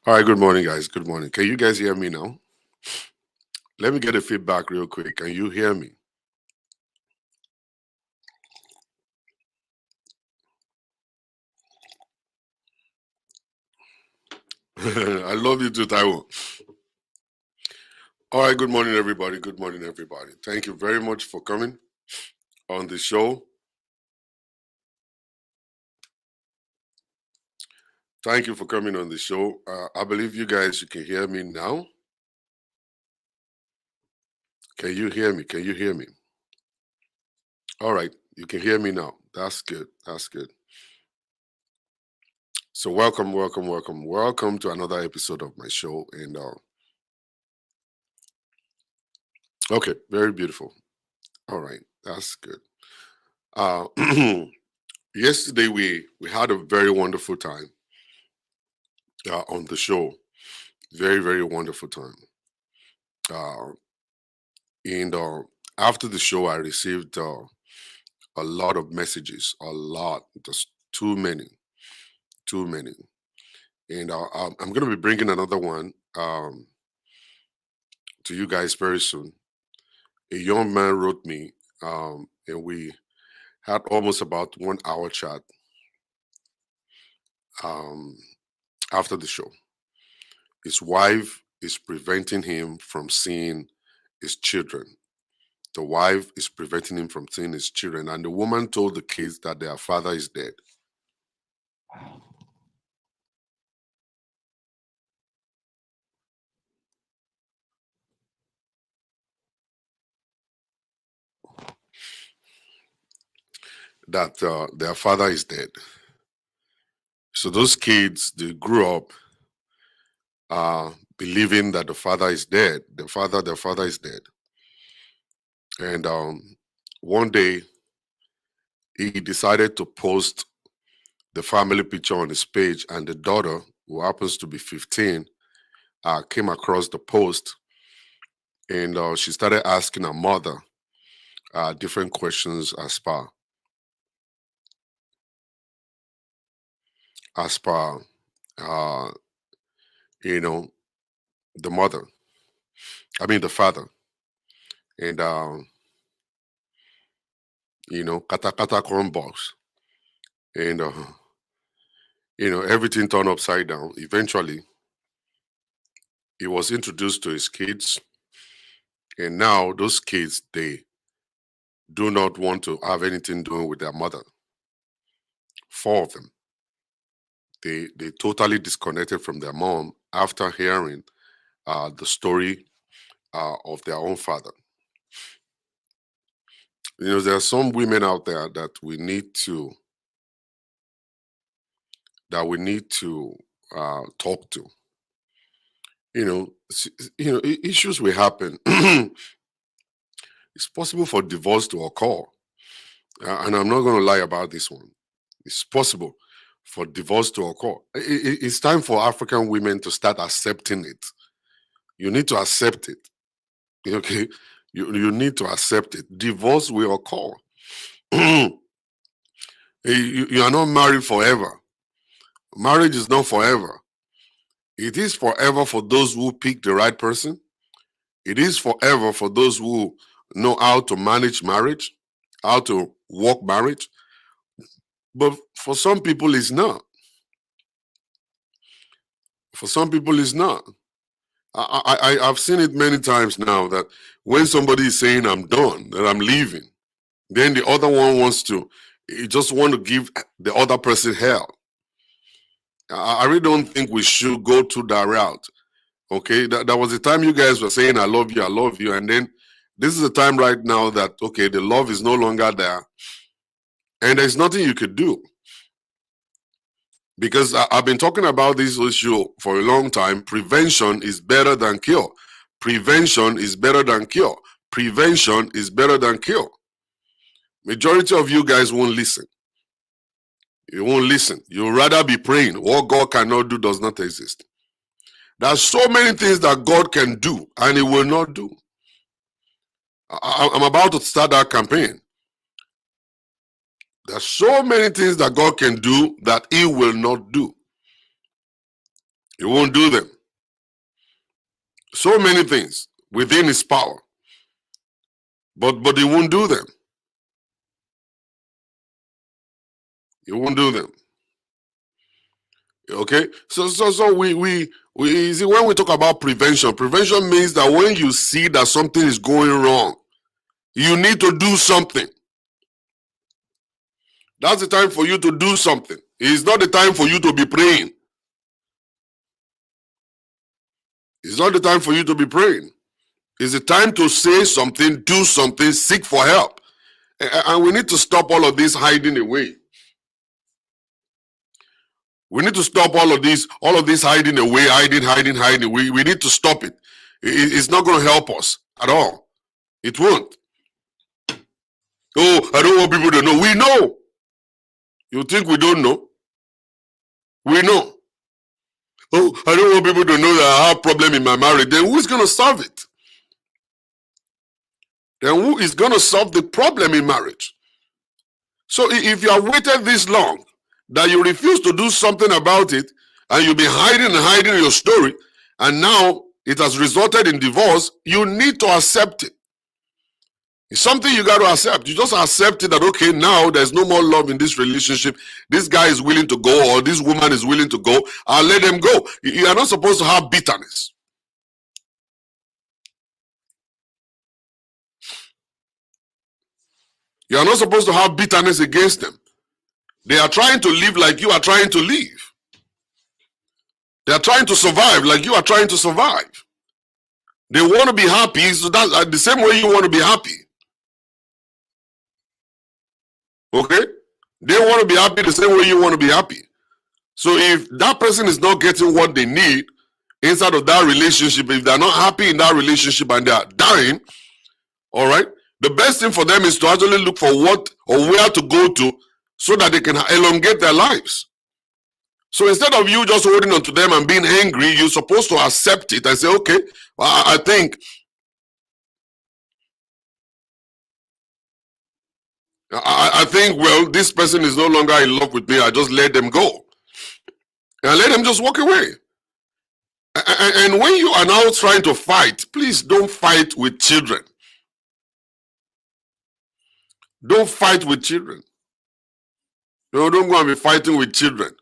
All right, good morning, guys. Good morning. Can you guys hear me now? Let me get a feedback real quick. Can you hear me? I love you too, Taiwo. All right, good morning, everybody. Good morning, everybody. Thank you very much for coming on the show. Thank you for coming on the show. I believe you can hear me now. Can you hear me? Can you hear me? All right, you can hear me now. That's good. That's good. So welcome to another episode of my show. And okay, very beautiful. All right, that's good. Uh, Yesterday we had a very wonderful time on the show. Very wonderful time. Uh, and After the show, I received a lot of messages. A lot, just too many, too many. And I'm going to be bringing another one to you guys very soon. A young man wrote me, and we had almost about 1 hour chat um, after the show. His wife is preventing him from seeing his children. The wife is preventing him from seeing his children, and the woman told the kids that their father is dead. That their father is dead. So those kids, they grew up believing that the father is dead. Their father is dead. And one day, he decided to post the family picture on his page, and the daughter, who happens to be 15, came across the post, and she started asking her mother different questions as per uh, you know the mother. I mean the father, and kata kata corn box, and everything turned upside down. Eventually, he was introduced to his kids, and now those kids, they do not want to have anything doing with their mother. Four of them, they totally disconnected from their mom after hearing the story of their own father. There are some women out there that we need to talk to. Issues will happen. It's possible for divorce to occur, and I'm not going to lie about this one. It's possible for divorce to occur. It's time for African women to start accepting it. You need to accept it. Okay, you need to accept it. Divorce will occur. You are not married forever. Marriage is not forever. It is forever for those who pick the right person. It is forever for those who know how to manage marriage, how to work marriage. But for some people, it's not. For some people, it's not. I've seen it many times now that when somebody is saying I'm done, that I'm leaving, then the other one he just want to give the other person hell. I really don't think we should go to that route. Okay, that was the time you guys were saying I love you, and then this is the time right now that okay, the love is no longer there, and there's nothing you could do. Because I've been talking about this issue for a long time. Prevention is better than cure. Prevention is better than cure. Prevention is better than cure. Majority of you guys won't listen. You won't listen. You'll rather be praying. What God cannot do does not exist. There's so many things that God can do and He will not do. I'm about to start that campaign. There's so many things that God can do that He will not do. He won't do them. So many things within his power, but he won't do them. He won't do them. Okay, so we see, when we talk about prevention means that when you see that something is going wrong, you need to do something. That's the time for you to do something. It's not the time for you to be praying. It's not the time for you to be praying. It's the time to say something, do something, seek for help. And we need to stop all of this hiding away. We need to stop all of this hiding away, hiding. We need to stop it. It's not going to help us at all. It won't. Oh, I don't want people to know. We know. You think we don't know? We know. Oh, I don't want people to know that I have a problem in my marriage. Then who is going to solve it? Then who is going to solve the problem in marriage? So if you have waited this long, that you refuse to do something about it, and you've been hiding your story, and now it has resulted in divorce, you need to accept it. It's something you got to accept. You just accept it that, okay, now there's no more love in this relationship. This guy is willing to go, or this woman is willing to go. I'll let them go. You are not supposed to have bitterness. You are not supposed to have bitterness against them. They are trying to live like you are trying to live. They are trying to survive like you are trying to survive. They want to be happy, so that's the same way you want to be happy. Okay? They want to be happy the same way you want to be happy. So if that person is not getting what they need inside of that relationship, if they're not happy in that relationship and they are dying, all right, the best thing for them is to actually look for what or where to go to so that they can elongate their lives. So instead of you just holding on to them and being angry, you're supposed to accept it and say, okay, I think well, this person is no longer in love with me. I just let them go and let them just walk away. And when you are now trying to fight, please don't fight with children. Don't fight with children. No, don't go and be fighting with children.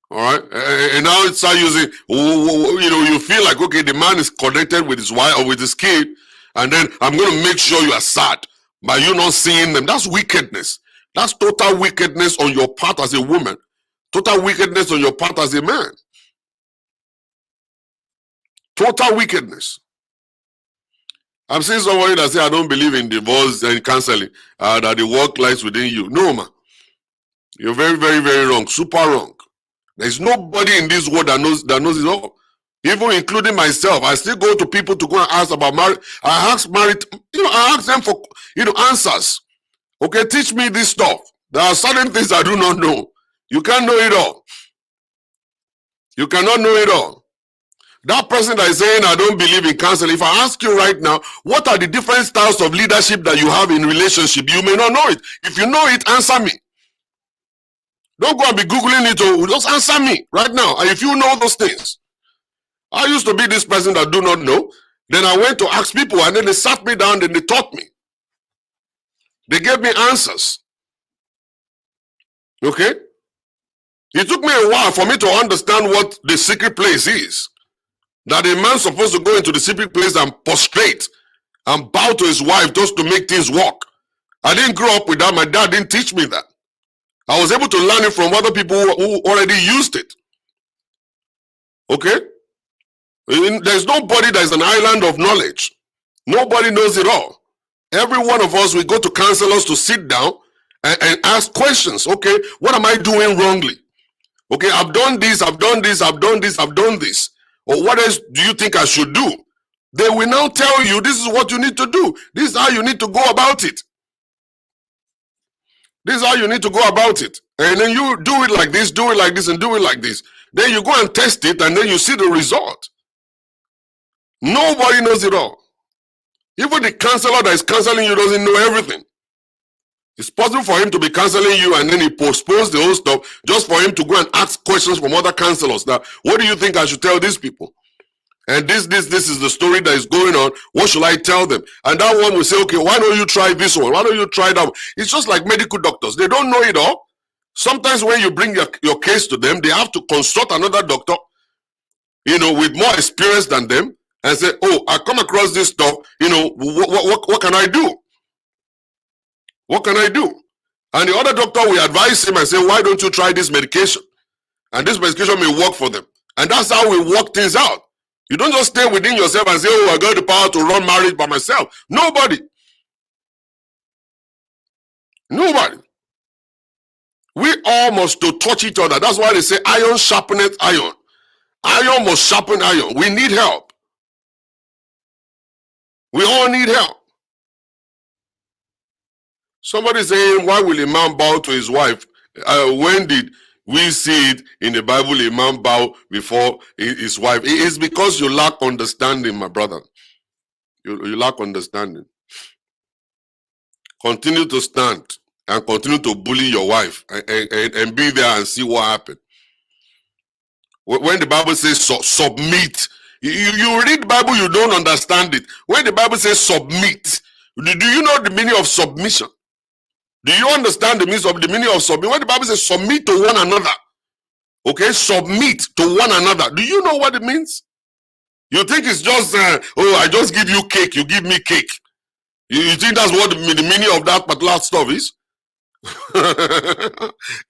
All right, and now it's start using, you feel like, okay, the man is connected with his wife or with his kid, and then I'm going to make sure you are sad by you not seeing them. That's wickedness. That's total wickedness on your part as a woman. Total wickedness on your part as a man. Total wickedness. I'm seeing somebody that say, I don't believe in divorce and counseling, that the work lies within you. No, man. You're very, very, very wrong. Super wrong. There's nobody in this world that knows it all. Even including myself. I still go to people to go and ask about marriage. I ask them for answers. Okay, teach me this stuff. There are certain things I do not know. You can't know it all. You cannot know it all. That person that is saying, I don't believe in counseling, if I ask you right now, what are the different styles of leadership that you have in relationship? You may not know it. If you know it, answer me. Don't go and be Googling it, or just answer me right now. And if you know those things. I used to be this person that do not know. Then I went to ask people, and then they sat me down and they taught me. They gave me answers. Okay? It took me a while for me to understand what the secret place is. That a man's supposed to go into the secret place and prostrate and bow to his wife just to make things work. I didn't grow up with that. My dad didn't teach me that. I was able to learn it from other people who already used it. Okay? There's nobody that is an island of knowledge. Nobody knows it all. Every one of us, we go to counselors to sit down and ask questions. Okay, what am I doing wrongly? Okay, I've done this, I've done this, I've done this, I've done this. Or what else do you think I should do? They will now tell you this is what you need to do. This is how you need to go about it. This is how you need to go about it. And then you do it like this, do it like this, and do it like this. Then you go and test it, and then you see the result. Nobody knows it all. Even the counselor that is counseling you doesn't know everything. It's possible for him to be counseling you and then he postpones the whole stuff just for him to go and ask questions from other counselors. Now, what do you think I should tell these people? And this is the story that is going on. What should I tell them? And that one will say, okay, why don't you try this one? Why don't you try that one? It's just like medical doctors. They don't know it all. Sometimes when you bring your case to them, they have to consult another doctor, with more experience than them and say, oh, I come across this stuff, what can I do? What can I do? And the other doctor will advise him and say, why don't you try this medication? And this medication may work for them. And that's how we work things out. You don't just stay within yourself and say, oh, I got the power to run marriage by myself. Nobody. We all must to touch each other. That's why they say iron sharpeneth iron. Iron must sharpen iron. We need help. We all need help. Somebody saying, why will a man bow to his wife? When did we see it in the Bible, a man bow before his wife? It is because you lack understanding, my brother. You lack understanding. Continue to stand and continue to bully your wife and be there and see what happens. When the Bible says submit, you read the Bible, you don't understand it. When the Bible says submit, do you know the meaning of submission? Do you understand the meaning of submit? When the Bible says submit to one another, okay, submit to one another. Do you know what it means? You think it's just, oh, I just give you cake, you give me cake. You think that's what the meaning of that particular stuff is?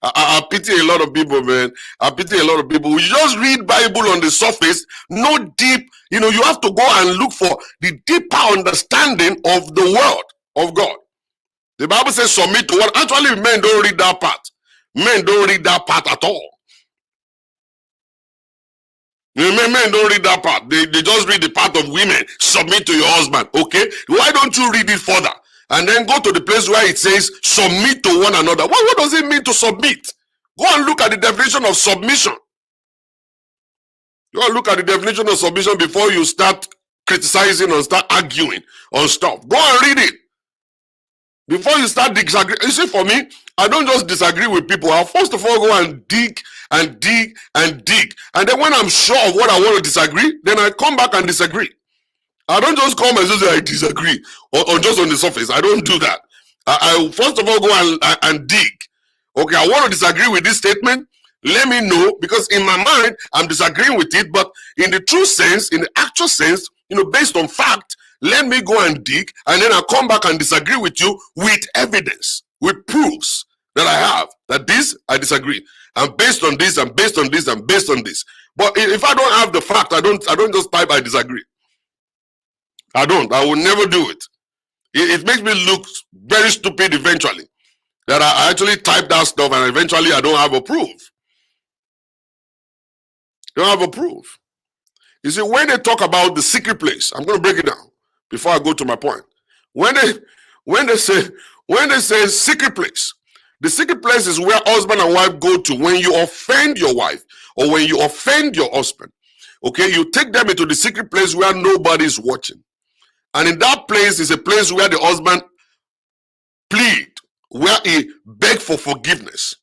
I pity a lot of people, man. I pity a lot of people. We just read Bible on the surface, no deep, you have to go and look for the deeper understanding of the word of God. The Bible says submit to what? Actually, men don't read that part. Men don't read that part at all. Men don't read that part. They just read the part of women. Submit to your husband. Okay? Why don't you read it further? And then go to the place where it says submit to one another. What does it mean to submit? Go and look at the definition of submission. Go and look at the definition of submission before you start criticizing or start arguing on stuff. Go and read it. Before you start disagreeing. You see, for me, I don't just disagree with people. I'll first of all go and dig and dig and dig. And then when I'm sure of what I want to disagree, then I come back and disagree. I don't just come and say I disagree or just on the surface. I don't do that. I first of all go and dig. Okay, I want to disagree with this statement. Let me know, because in my mind, I'm disagreeing with it. But in the true sense, in the actual sense, based on fact, let me go and dig, and then I'll come back and disagree with you with evidence, with proofs that I have, that this, I disagree. And based on this, and based on this, and based on this. But if I don't have the fact, I don't just type I disagree. I will never do it. It makes me look very stupid eventually. That I actually type that stuff and eventually I don't have a proof. Don't have a proof. You see, when they talk about the secret place, I'm going to break it down before I go to my point. When they say secret place, the secret place is where husband and wife go to when you offend your wife or when you offend your husband. Okay, you take them into the secret place where nobody's watching. And in that place is a place where the husband plead, where he beg for forgiveness.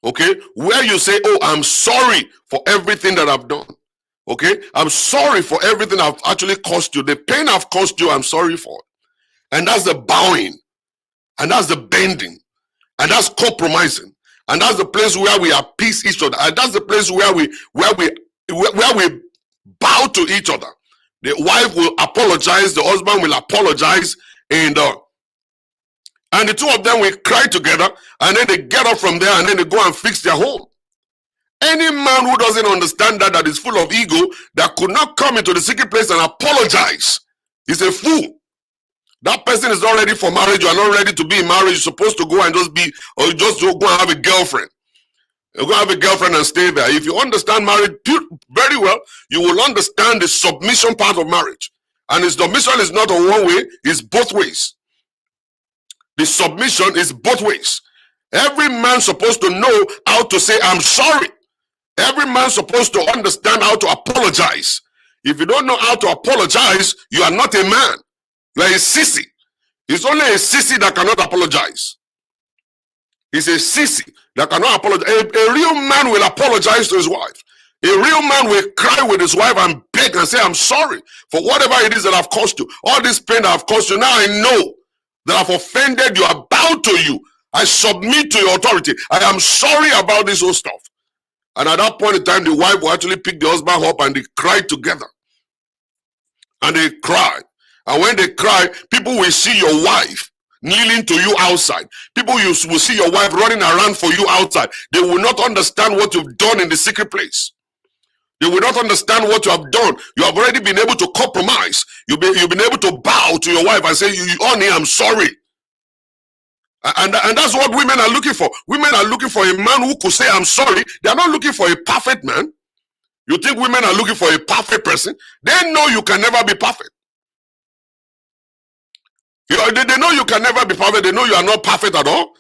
Okay, where you say, oh, I'm sorry for everything that I've done. Okay, I'm sorry for everything I've actually caused you. The pain I've caused you, I'm sorry for it. And that's the bowing, and that's the bending, and that's compromising, and that's the place where we appease each other, and that's the place where we bow to each other. The wife will apologize, the husband will apologize, and the two of them will cry together, and then they get up from there, and then they go and fix their home. Any man who doesn't understand that is full of ego, that could not come into the secret place and apologize, is a fool. That person is not ready for marriage. You are not ready to be in marriage. You're supposed to go and just go and have a girlfriend. You go have a girlfriend and stay there. If you understand marriage very well, you will understand the submission part of marriage. And the submission is not a one way, it's both ways. The submission is both ways. Every man supposed to know how to say, I'm sorry. Every man supposed to understand how to apologize. If you don't know how to apologize, you are not a man. You are a sissy. It's only a sissy that cannot apologize. He's a sissy that cannot apologize. A real man will apologize to his wife. A real man will cry with his wife and beg and say, I'm sorry for whatever it is that I've caused you. All this pain that I've caused you. Now I know that I've offended you. I bow to you. I submit to your authority. I am sorry about this whole stuff. And at that point in time, the wife will actually pick the husband up and they cry together. And they cry. And when they cry, people will see your wife kneeling to you outside. People will see your wife running around for you outside. They will not understand what you've done in the secret place. They will not understand what you have done. You have already been able to compromise. You've been able to bow to your wife and say, honey, I'm sorry. And that's what women are looking for. Women are looking for a man who could say, I'm sorry. They are not looking for a perfect man. You think women are looking for a perfect person? They know you can never be perfect. They know you can never be perfect. They know you are not perfect at all.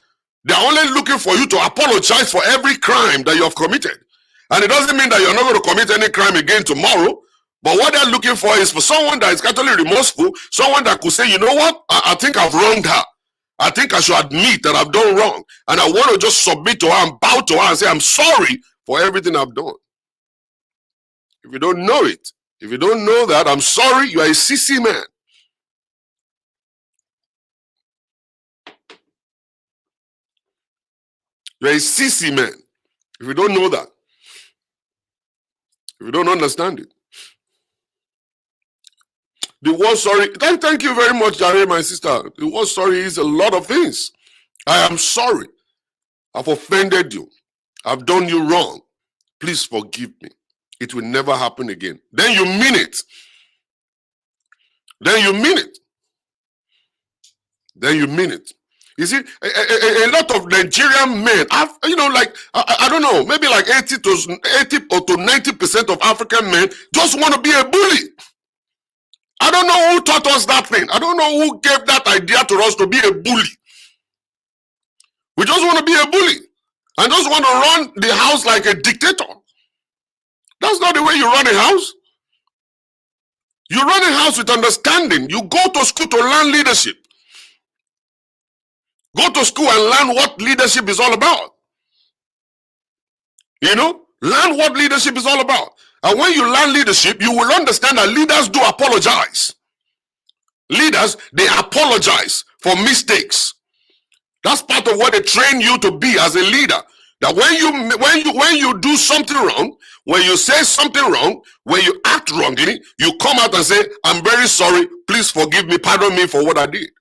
They are only looking for you to apologize for every crime that you have committed. And it doesn't mean that you're not going to commit any crime again tomorrow. But what they're looking for is for someone that is actually remorseful, someone that could say, you know what, I think I've wronged her. I think I should admit that I've done wrong. And I want to just submit to her and bow to her and say, I'm sorry for everything I've done. If you don't know it, if you don't know that, I'm sorry, you are a sissy man. You're a sissy man. If you don't know that, if you don't understand it. The word sorry, thank you very much, Jare, my sister. The word sorry is a lot of things. I am sorry. I've offended you. I've done you wrong. Please forgive me. It will never happen again. Then you mean it. Then you mean it. Then you mean it. You see, a lot of Nigerian men, I don't know, maybe like 80 or to 90% of African men just want to be a bully. I don't know who taught us that thing. I don't know who gave that idea to us to be a bully. We just want to be a bully and just want to run the house like a dictator. That's not the way you run a house. You run a house with understanding. You go to school to learn leadership. Go to school and learn what leadership is all about. You know, learn what leadership is all about. And when you learn leadership, you will understand that leaders do apologize. Leaders, they apologize for mistakes. That's part of what they train you to be as a leader. That when you do something wrong, when you say something wrong, when you act wrongly, you come out and say, I'm very sorry, please forgive me, pardon me for what I did.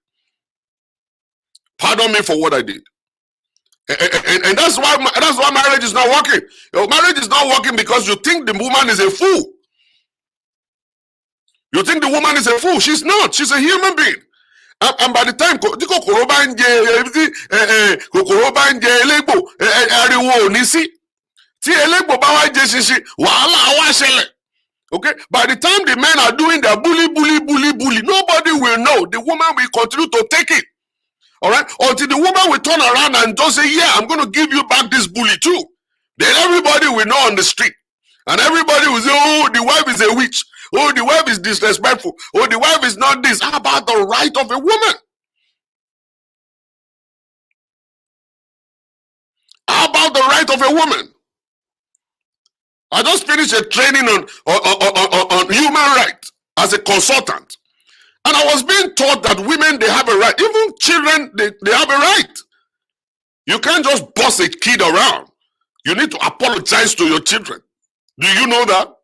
Pardon me for what I did. And that's why marriage is not working. Marriage is not working because you think the woman is a fool. You think the woman is a fool. She's not. She's a human being. And by the time okay, by the time the men are doing their bully, nobody will know. The woman will continue to take it. All right, until the woman will turn around and just say, yeah, I'm going to give you back this bully too. Then everybody will know on the street. And everybody will say, oh, the wife is a witch. Oh, the wife is disrespectful. Oh, the wife is not this. How about the right of a woman? How about the right of a woman? I just finished a training on human rights as a consultant. And I was being taught that women, they have a right. Even children, they have a right. You can't just boss a kid around. You need to apologize to your children. Do you know that?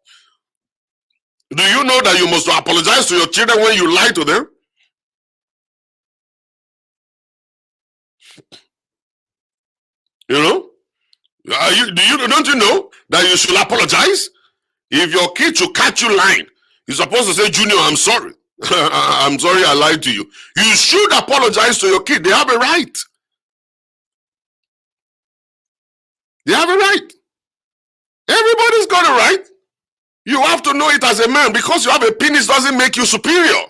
Do you know that you must apologize to your children when you lie to them? You know? Don't you know that you should apologize? If your kid should catch you lying, you're supposed to say, Junior, I'm sorry. I'm sorry I lied to you. You should apologize to your kid. They have a right. They have a right. Everybody's got a right. You have to know it as a man. Because you have a penis doesn't make you superior.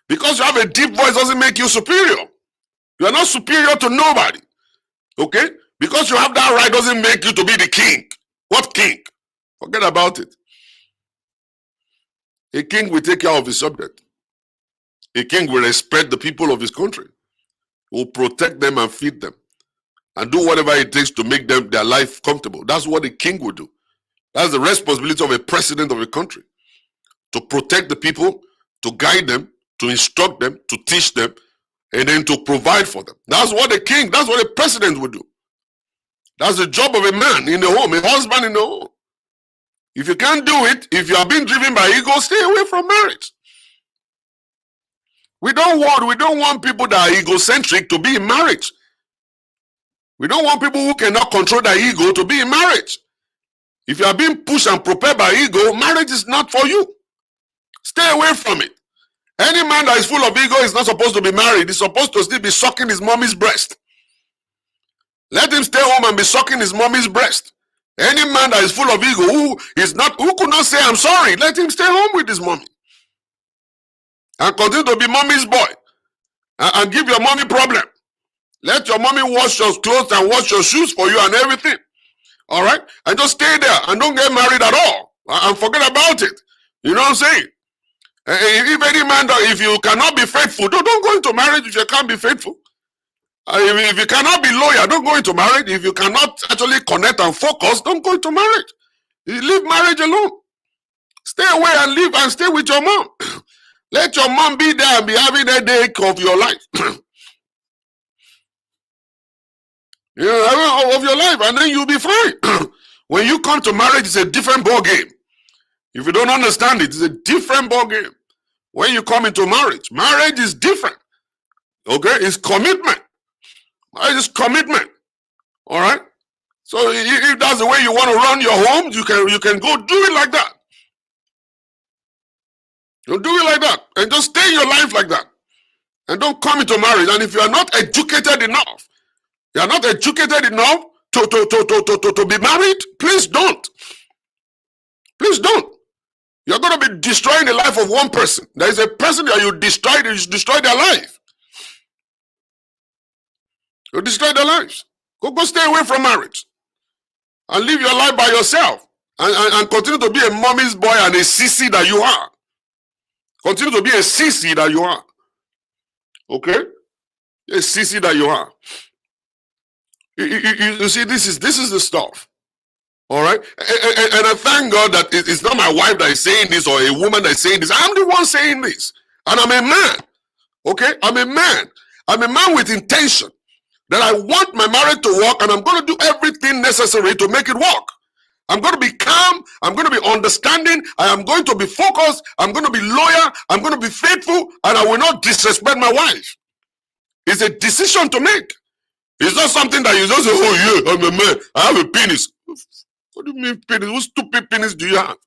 Because you have a deep voice doesn't make you superior. You are not superior to nobody. Okay? Because you have that right doesn't make you to be the king. What king? Forget about it. A king will take care of his subject. A king will respect the people of his country. Will protect them and feed them. and do whatever it takes to make their life comfortable. That's what a king would do. That's the responsibility of a president of a country, to protect the people, to guide them, to instruct them, to teach them, and then to provide for them. That's what that's what a president would do. That's the job of a man in the home, a husband in the home. If you can't do it, if you are being driven by ego, stay away from marriage. We don't want people that are egocentric to be in marriage. We don't want people who cannot control their ego to be in marriage. If you are being pushed and propelled by ego, marriage is not for you. Stay away from it. Any man that is full of ego is not supposed to be married. He's supposed to still be sucking his mommy's breast. Let him stay home and be sucking his mommy's breast. Any man that is full of ego, who could not say I'm sorry, let him stay home with his mommy and continue to be mommy's boy and give your mommy problem. Let your mommy wash your clothes and wash your shoes for you and everything. All right? And just stay there and don't get married at all and forget about it. You know what I'm saying? If any man, if you cannot be faithful, don't go into marriage if you can't be faithful. If you cannot be loyal, don't go into marriage. If you cannot actually connect and focus, don't go into marriage. You leave marriage alone. Stay away and live and stay with your mom. Let your mom be there and be having a day of your life. You know, of your life, and then you'll be fine. When you come to marriage, it's a different ball game. If you don't understand it, it's a different ball game. When you come into marriage is different. Okay, it's commitment. Marriage is commitment. All right. So if that's the way you want to run your home, you can go do it like that. You do it like that, and just stay in your life like that, and don't come into marriage. And if you are not educated enough, to be married, please don't. Please don't. You're going to be destroying the life of one person. There is a person that you destroy their life. You destroy their lives. Go stay away from marriage and live your life by yourself and continue to be a mommy's boy and a sissy that you are. Continue to be a sissy that you are. Okay? A sissy that you are. You see, this is the stuff. All right? And I thank God that it's not my wife that is saying this or a woman that is saying this. I'm the one saying this. And I'm a man. Okay? I'm a man. I'm a man with intention. That I want my marriage to work, and I'm going to do everything necessary to make it work. I'm going to be calm. I'm going to be understanding. I am going to be focused. I'm going to be loyal. I'm going to be faithful, and I will not disrespect my wife. It's a decision to make. It's not something that you just say, oh yeah, I'm a man, I have a penis. What do you mean penis? What stupid penis do you have?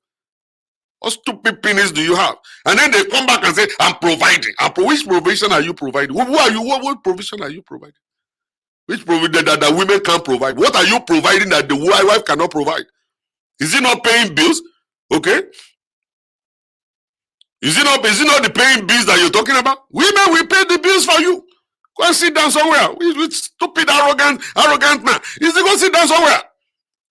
What stupid penis do you have? And then they come back and say, I'm providing. Which provision are you providing? Who are you? What provision are you providing? Which provision that women can't provide? What are you providing that the wife cannot provide? Is he not paying bills? Okay. Is it not the paying bills that you're talking about? Women will pay the bills for you. Go and sit down somewhere. With stupid, arrogant man. Is he go sit down somewhere?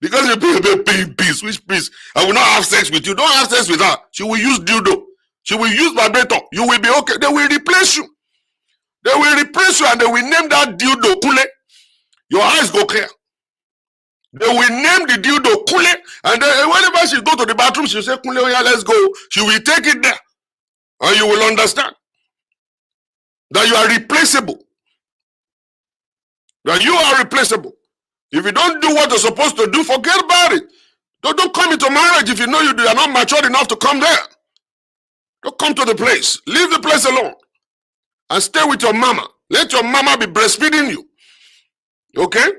Because you pay bills. Which bills? I will not have sex with you. Don't have sex with her. She will use dildo. She will use vibrator. You will be okay. They will replace you. They will replace you and they will name that dildo Kule. Your eyes go clear. They will name the dildo Kule, and then whenever she go to the bathroom, she'll say, Kule, oh yeah, let's go. She will take it there. And you will understand that you are replaceable. That you are replaceable. If you don't do what you're supposed to do, forget about it. Don't come into marriage if you know you are not matured enough to come there. Don't come to the place. Leave the place alone. And stay with your mama. Let your mama be breastfeeding you. Okay?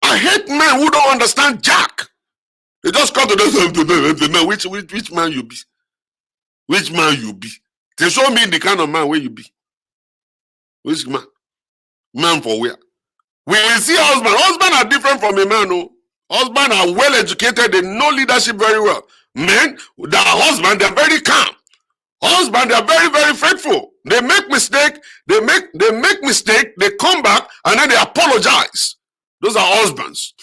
I hate men who don't understand jack. They just come to the man. Which man you be? Which man you be? They show me the kind of man where you be. Which man? Man for where? We will see husband. Husband are different from a man. Oh. Husband are well educated. They know leadership very well. Men, their husband, they're very calm. Husband, they're very, very faithful. They make mistake. They make mistake. They come back and then they apologize. Those are husbands.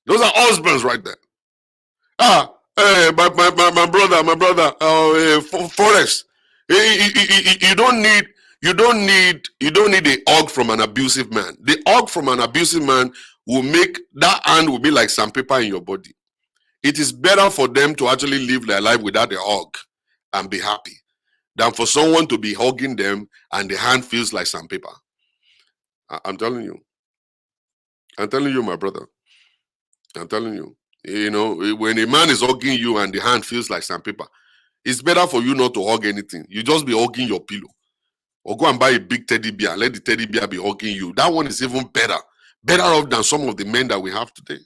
Those are husbands right there. My brother, Forrest. You don't need you don't need a hug from an abusive man. The hug from an abusive man will make that hand will be like sandpaper in your body. It is better for them to actually live their life without a hug and be happy than for someone to be hugging them and the hand feels like sandpaper. I'm telling you. I'm telling you, my brother. I'm telling you. You know, when a man is hugging you and the hand feels like sandpaper, it's better for you not to hug anything. You just be hugging your pillow. Or go and buy a big teddy bear and let the teddy bear be hugging you. That one is even better. Better off than some of the men that we have today.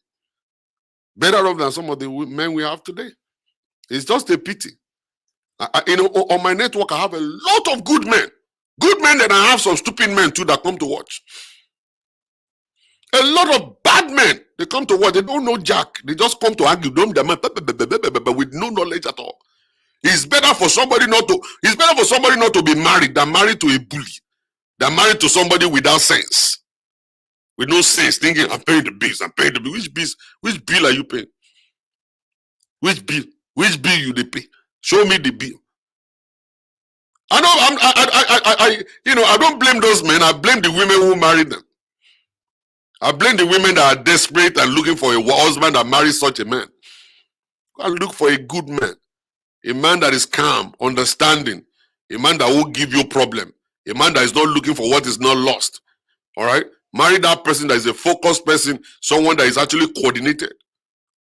Better off than some of the men we have today. It's just a pity. You know, on my network, I have a lot of good men. Good men, that I have some stupid men too that come to watch. A lot of bad men, they come to watch. They don't know jack. They just come to argue with no knowledge at all. It's better for somebody not to be married than married to a bully, than married to somebody without sense. With no sense, thinking, I'm paying the bills, I'm paying the bill. Which bill are you paying? Which bill you they pay? Show me the bill. I don't blame those men. I blame the women who married them. I blame the women that are desperate and looking for a husband that marries such a man. Go and look for a good man. A man that is calm, understanding. A man that won't give you a problem. A man that is not looking for what is not lost. All right? Marry that person that is a focused person, someone that is actually coordinated,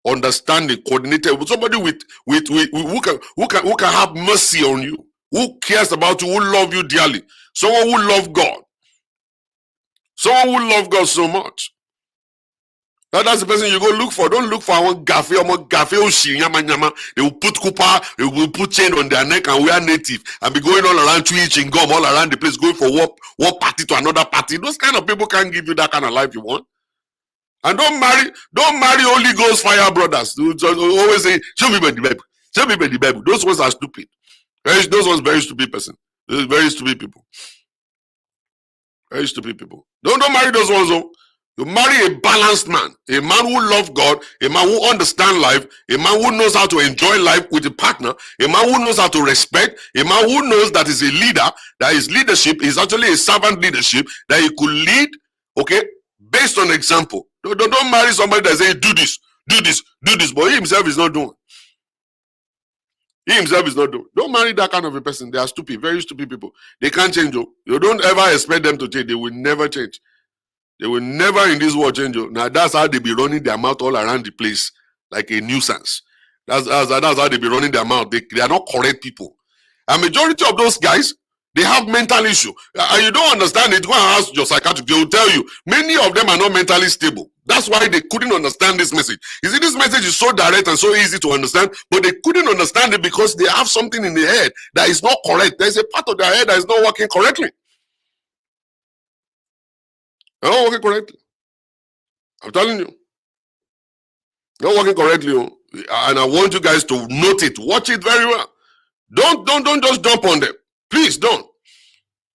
understanding, coordinated, with somebody who can have mercy on you, who cares about you, who love you dearly, someone who love God, someone who love God so much. That's the person you go look for. Don't look for one gafe yama yama. They will put kupa, they will put chain on their neck and wear native and be going all around chewing gum all around the place, going from one party to another party. Those kind of people can't give you that kind of life you want. And don't marry Holy Ghost fire brothers. Always say, show me by the Bible. Show me by the Bible. Those ones are stupid. Those ones very stupid person. Very stupid people. Very stupid people. Don't marry those ones though. You marry a balanced man, a man who loves God, a man who understands life, a man who knows how to enjoy life with a partner, a man who knows how to respect, a man who knows that is a leader, that his leadership is actually a servant leadership, that he could lead, okay, based on example. Don't marry somebody that says, do this, but he himself is not doing. He himself is not doing. Don't marry that kind of a person. They are stupid, very stupid people. They can't change. You don't ever expect them to change. They will never change. They will never in this world change. Now that's how they be running their mouth all around the place like a nuisance. That's how they be running their mouth. They are not correct people. A majority of those guys, they have mental issue. And you don't understand it. Go and ask your psychiatrist. They will tell you many of them are not mentally stable. That's why they couldn't understand this message. You see, this message is so direct and so easy to understand, but they couldn't understand it because they have something in their head that is not correct. There's a part of their head that is not working correctly. They're not working correctly. I'm telling you. Not working correctly. And I want you guys to note it. Watch it very well. Don't just jump on them. Please don't.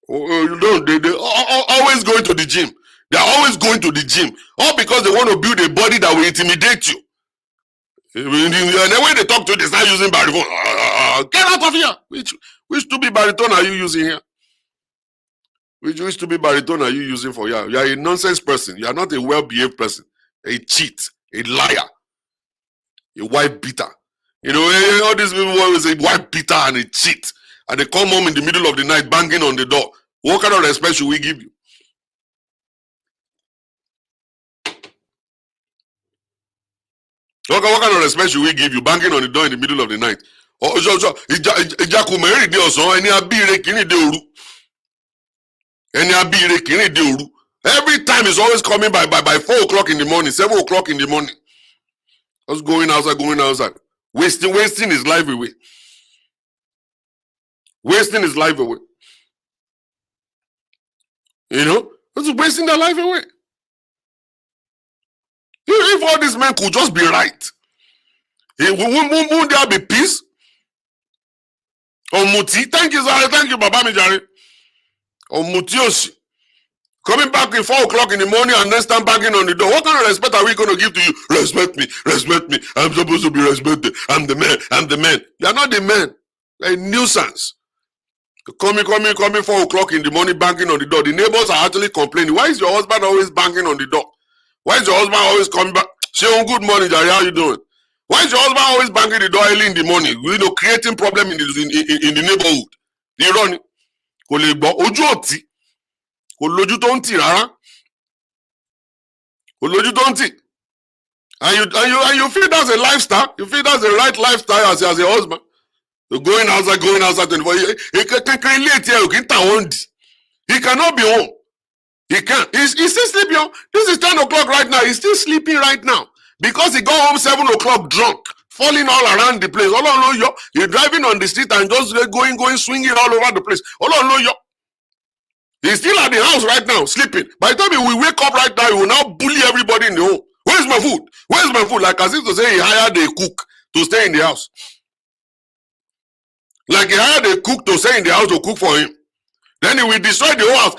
Don't. They always going to the gym. They're always going to the gym. All because they want to build a body that will intimidate you. And then when they talk to you, they start using baritone. Get out of here. Which stupid baritone are you using here? Which stupid baritone are you using for you? You are a nonsense person. You are not a well-behaved person. A cheat, a liar, a wife beater. You know, all these people always say wife beater and a cheat. And they come home in the middle of the night banging on the door. What kind of respect should we give you? What kind of respect should we give you? Banging on the door in the middle of the night. Every time is always coming by 4 o'clock in the morning, 7 o'clock in the morning. Just going outside. Wasting his life away. Wasting his life away. You know? Just wasting their life away. If all these men could just be right, won't there be peace? Oh, Muti, thank you, Baba Mijari. Oh, Mutioshi. Coming back at 4 o'clock in the morning and then stand banging on the door. What kind of respect are we going to give to you? Respect me. I'm supposed to be respected. I'm the man. You are not the man. You're a nuisance. Coming 4 o'clock in the morning, banging on the door. The neighbors are actually complaining. Why is your husband always banging on the door? Why is your husband always coming back? Say, good morning, Jerry, how you doing? Why is your husband always banging the door early in the morning? You know, creating problem in the neighborhood. The running. Kò lè gbọ́ ojú òtí. Kò lójú tó ń tì rárá. Kò lójú tó ń tì. And you feel that's a lifestyle. You feel that's the right lifestyle as a husband. You're going outside 24. He cannot be home. He can't. He's still sleeping. This is 10 o'clock right now. He's still sleeping right now. Because he got home 7 o'clock drunk, falling all around the place. You're driving on the street and just going, swinging all over the place. He's still at the house right now, sleeping. By the time he will wake up right now, he will now bully everybody in the home. Where's my food? Where's my food? Like as if to say he hired a cook to stay in the house. Like he hired a cook to stay in the house to cook for him. Then he will destroy the whole house.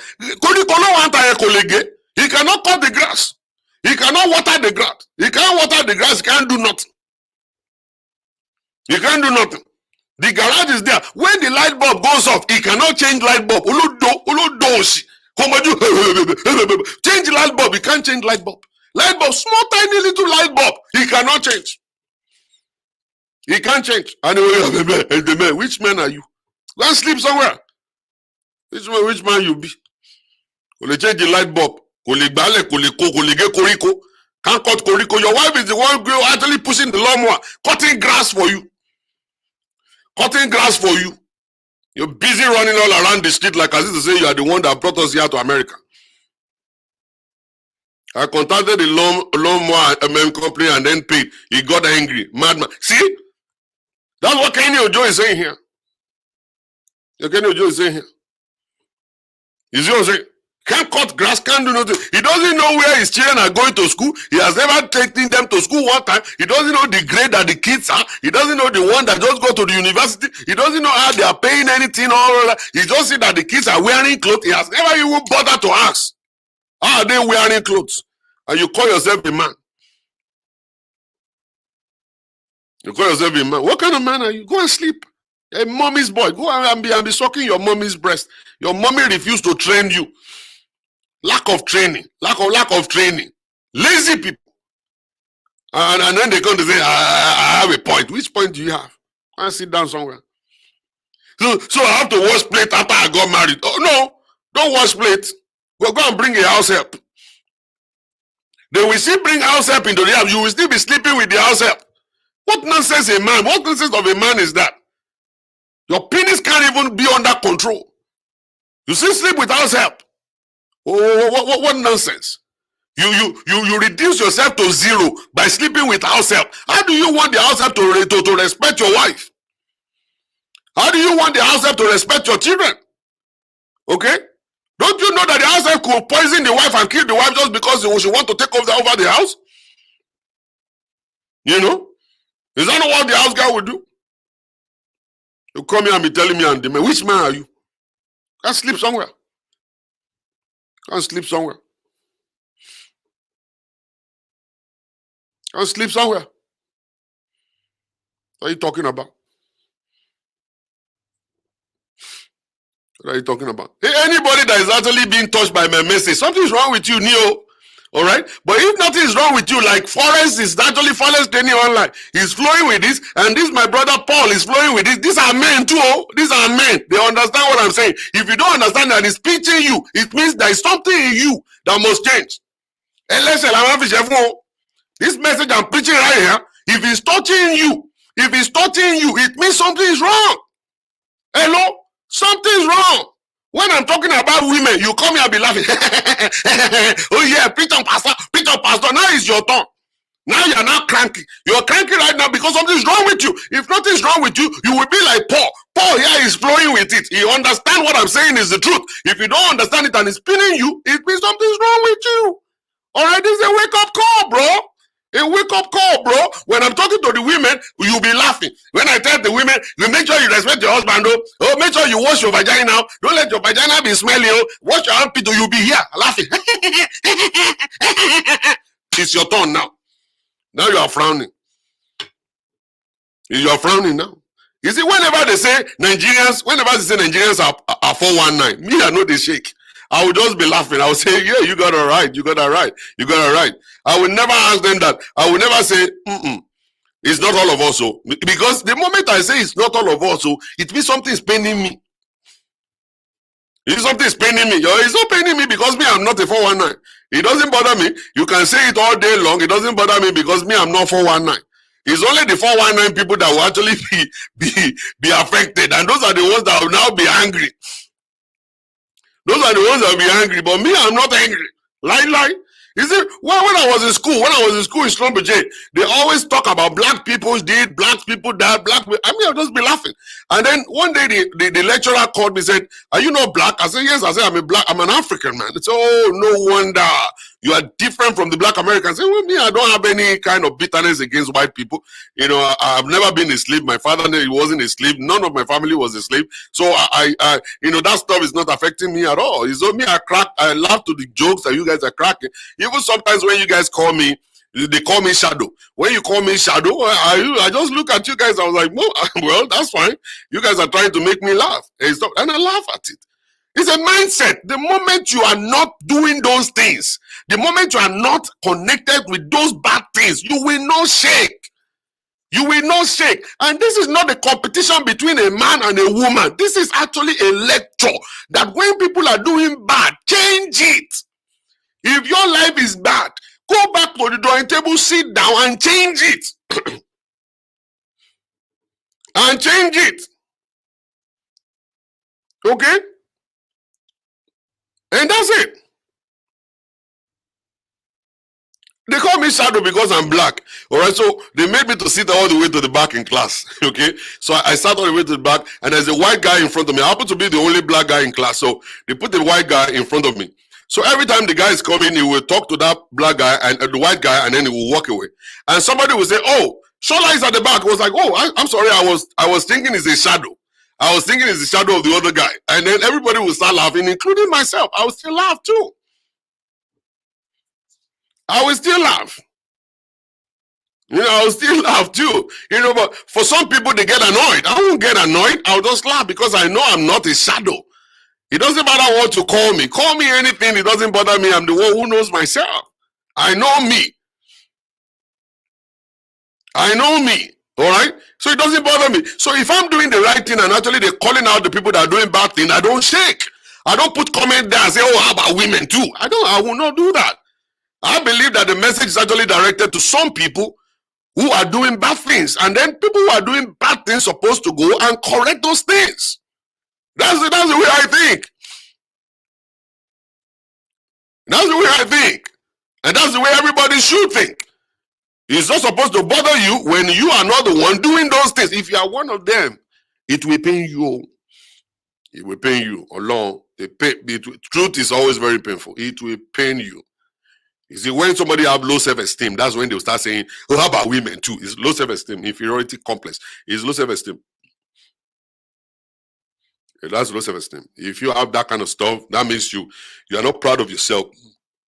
He cannot cut the grass. He cannot water the grass. He can't water the grass. He can't do nothing. He can't do nothing. The garage is there. When the light bulb goes off, he cannot change light bulb. Change light bulb. He can't change light bulb. Light bulb, small tiny little light bulb. He cannot change. He can't change. Anyway, which man are you? Go and sleep somewhere. Which man you be? Will change the light bulb? Can't cut koriko. Your wife is the one who actually pushing the lawnmower, cutting grass for you. Cutting grass for you. You're busy running all around the street like as if to say you are the one that brought us here to America. I contacted the lawnmower company and then paid. He got angry. Madman. See? That's what Kenny Ojo is saying here. Kenny Ojo is saying here. You see what I'm saying? Can't cut grass, can't do nothing. He doesn't know where his children are going to school. He has never taken them to school one time. He doesn't know the grade that the kids are. He doesn't know the one that just go to the university. He doesn't know how they are paying anything. All that. He just see that the kids are wearing clothes. He has never even bothered to ask, how are they wearing clothes? And you call yourself a man. You call yourself a man. What kind of man are you? Go and sleep. A mommy's boy. Go and be sucking your mommy's breast. Your mommy refused to train you. Lack of training. Lack of training. Lazy people. And then they come to say, I have a point. Which point do you have? Go and sit down somewhere. So I have to wash plate after I got married. Oh no, don't wash plate. Go and bring a house help. They will still bring house help into the house. You will still be sleeping with the house help. What nonsense a man? What nonsense of a man is that? Your penis can't even be under control. You still sleep with house help. Oh, what nonsense? You reduce yourself to zero by sleeping with house help. How do you want the house help to respect your wife? How do you want the house help to respect your children? Okay? Don't you know that the house help could poison the wife and kill the wife just because she want to take over the house? You know? Is that not what the house guy would do? You come here and be telling me, and the man, which man are you? Go and sleep somewhere. Go and sleep somewhere. Go and sleep somewhere. What are you talking about? What are you talking about? Hey, anybody that is actually being touched by my message, something's wrong with you, Neo. All right, but if nothing is wrong with you, like Forrest is actually Forrest training online, he's flowing with this, and this my brother Paul is flowing with this. These are men too. Oh. These are men. They understand what I'm saying. If you don't understand that it's teaching you, it means there is something in you that must change. This message I'm preaching right here, if it's touching you, it means something is wrong. Hello, something's wrong. When I'm talking about women, you come here and be laughing. Oh yeah, preach on pastor. Now it's your turn. Now you're not cranky. You're cranky right now because something's wrong with you. If nothing's wrong with you, you will be like Paul. Paul here is flowing with it. You understand what I'm saying is the truth. If you don't understand it and it's spinning you, it means something's wrong with you. All right, this is a wake-up call, bro. A wake-up call, bro. When I'm talking to the women, you'll be laughing. When I tell the women, you make sure you respect your husband, oh, make sure you wash your vagina now. Don't let your vagina be smelly, oh. Wash your armpit, you'll be here laughing. It's your turn now. Now you are frowning. You are frowning now. You see, whenever they say Nigerians are 419, me, I know they shake. I will just be laughing. I will say, yeah, you got it right. You got it right. You got it right. I will never ask them that. I will never say, it's not all of us. So, because the moment I say it's not all of us, so it means something is paining me. If something is paining me, it's not paining me because me, I'm not a 419. It doesn't bother me. You can say it all day long. It doesn't bother me because me, I'm not 419. It's only the 419 people that will actually be affected. And those are the ones that will now be angry. Those are the ones that will be angry. But me, I'm not angry. Lie. You see, when I was in school, in Schlumberger, they always talk about black people did, black people died, black people. I mean, I'll just be laughing. And then one day the lecturer called me and said, are you not black? I said, yes. I said, I'm an African man. It's no wonder you are different from the black Americans. I said, well, me, I don't have any kind of bitterness against white people. You know, I've never been a slave. My father wasn't a slave. None of my family was a slave. So I you know, that stuff is not affecting me at all. It's only I laugh to the jokes that you guys are cracking. Even sometimes when you guys call me, they call me Shadow. When you call me Shadow, I just look at you guys. I was like, well, that's fine. You guys are trying to make me laugh. And I laugh at it. It's a mindset. The moment you are not doing those things, the moment you are not connected with those bad things, you will not shake. You will not shake. And this is not a competition between a man and a woman. This is actually a lecture that when people are doing bad, change it. If your life is bad, go back to the drawing table, sit down and change it. And change it. Okay? And that's it. They call me Shadow because I'm black. All right, so they made me to sit all the way to the back in class. Okay, so I sat all the way to the back, and there's a white guy in front of me. I happen to be the only black guy in class, so they put the white guy in front of me. So every time the guy is coming, he will talk to that black guy and the white guy, and then he will walk away. And somebody will say, "Oh, Shola is at the back." I was like, "Oh, I'm sorry. I was thinking it's a shadow. I was thinking it's the shadow of the other guy." And then everybody will start laughing, including myself. I will still laugh too. I will still laugh. You know, I'll still laugh too. You know, but for some people, they get annoyed. I won't get annoyed. I'll just laugh because I know I'm not a shadow. It doesn't matter what to call me. Call me anything. It doesn't bother me. I'm the one who knows myself. I know me. I know me. All right? So it doesn't bother me. So if I'm doing the right thing and actually they're calling out the people that are doing bad things, I don't shake. I don't put comment there and say, oh, how about women too? I will not do that. I believe that the message is actually directed to some people who are doing bad things, and then people who are doing bad things supposed to go and correct those things. That's the way I think. That's the way I think. And that's the way everybody should think. It's not supposed to bother you when you are not the one doing those things. If you are one of them, it will pain you. It will pain you along. The truth is always very painful. It will pain you. You see, when somebody have low self-esteem, that's when they'll start saying, oh, how about women too? It's low self-esteem, inferiority complex. It's low self-esteem. That's low self-esteem. If you have that kind of stuff, that means you are not proud of yourself.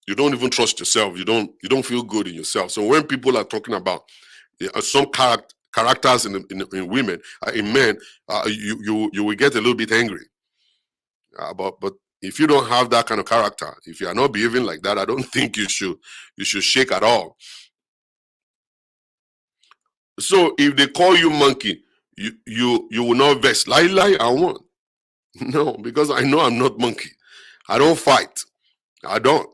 You don't even trust yourself. You don't feel good in yourself. So when people are talking about some characters in women, in men, you will get a little bit angry. But if you don't have that kind of character, if you are not behaving like that, I don't think you should shake at all. So if they call you monkey, you will not vex. Lie, I won't. No, because I know I'm not monkey. I don't fight. I don't.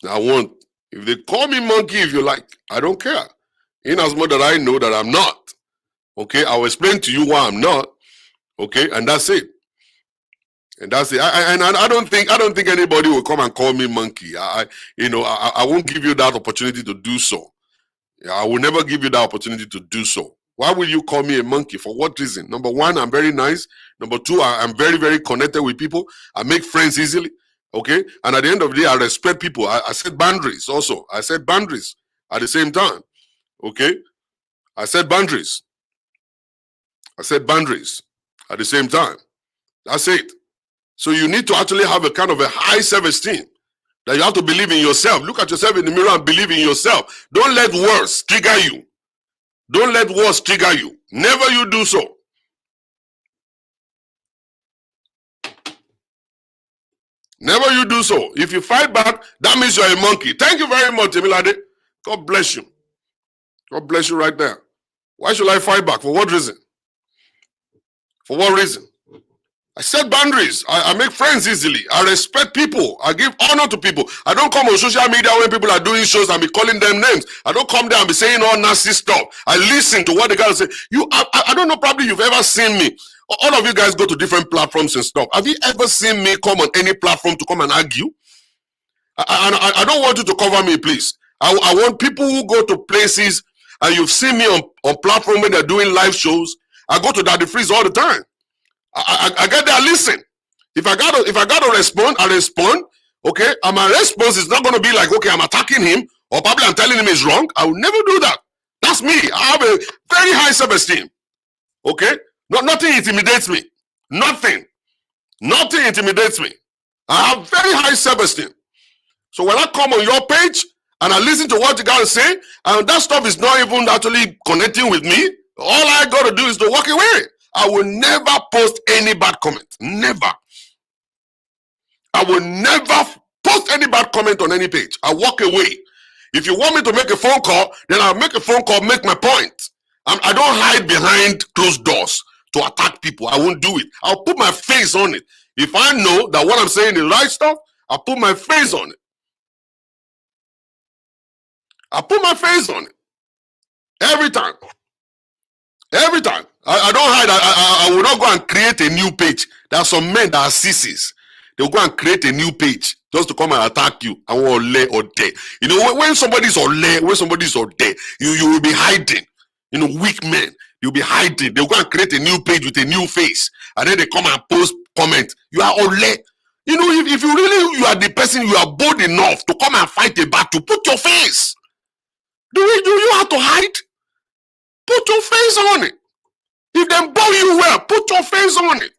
I won't. If they call me monkey, if you like, I don't care. In as much that I know that I'm not. Okay, I'll explain to you why I'm not. Okay, and that's it. And that's it. I don't think anybody will come and call me monkey. I won't give you that opportunity to do so. I will never give you that opportunity to do so. Why will you call me a monkey? For what reason? Number one, I'm very nice. Number two, I'm very, very connected with people. I make friends easily. Okay. And at the end of the day, I respect people. I set boundaries also. I set boundaries at the same time. Okay. I set boundaries. I set boundaries at the same time. That's it. So you need to actually have a kind of a high self-esteem, that you have to believe in yourself. Look at yourself in the mirror and believe in yourself. Don't let words trigger you. Don't let words trigger you. Never you do so. Never you do so. If you fight back, that means you're a monkey. Thank you very much, Emilade. God bless you. God bless you right there. Why should I fight back? For what reason? For what reason? I set boundaries. I make friends easily. I respect people. I give honor to people. I don't come on social media when people are doing shows and be calling them names. I don't come there and be saying all nasty stuff. I listen to what the guys say. I don't know, probably you've ever seen me. All of you guys go to different platforms and stuff. Have you ever seen me come on any platform to come and argue? I don't want you to cover me, please. I want people who go to places, and you've seen me on platform when they're doing live shows. I go to Daddy Freeze all the time. I get there, listen. If I gotta respond, I respond. Okay, and my response is not gonna be like, okay, I'm attacking him, or probably I'm telling him he's wrong. I will never do that. That's me. I have a very high self-esteem. Okay, nothing intimidates me. Nothing intimidates me. I have very high self-esteem. So when I come on your page and I listen to what you gotta say, and that stuff is not even actually connecting with me, all I gotta do is to walk away. I will never post any bad comment. Never. I will never post any bad comment on any page. I walk away. If you want me to make a phone call, then I'll make a phone call, make my point. I don't hide behind closed doors to attack people. I won't do it. I'll put my face on it. If I know that what I'm saying is right stuff, I'll put my face on it. I put my face on it. Every time. Every time. I don't hide. I will not go and create a new page. There are some men that are sissies. They'll go and create a new page just to come and attack you. I want ole or day. You know, when somebody's ole, when somebody's or day, you will be hiding. You know, weak men. You'll be hiding. They'll go and create a new page with a new face. And then they come and post comment. You are ole. You know, if you really, you are the person, you are bold enough to come and fight a battle, put your face. Do you have to hide? Put your face on it. If they bow you well, put your face on it.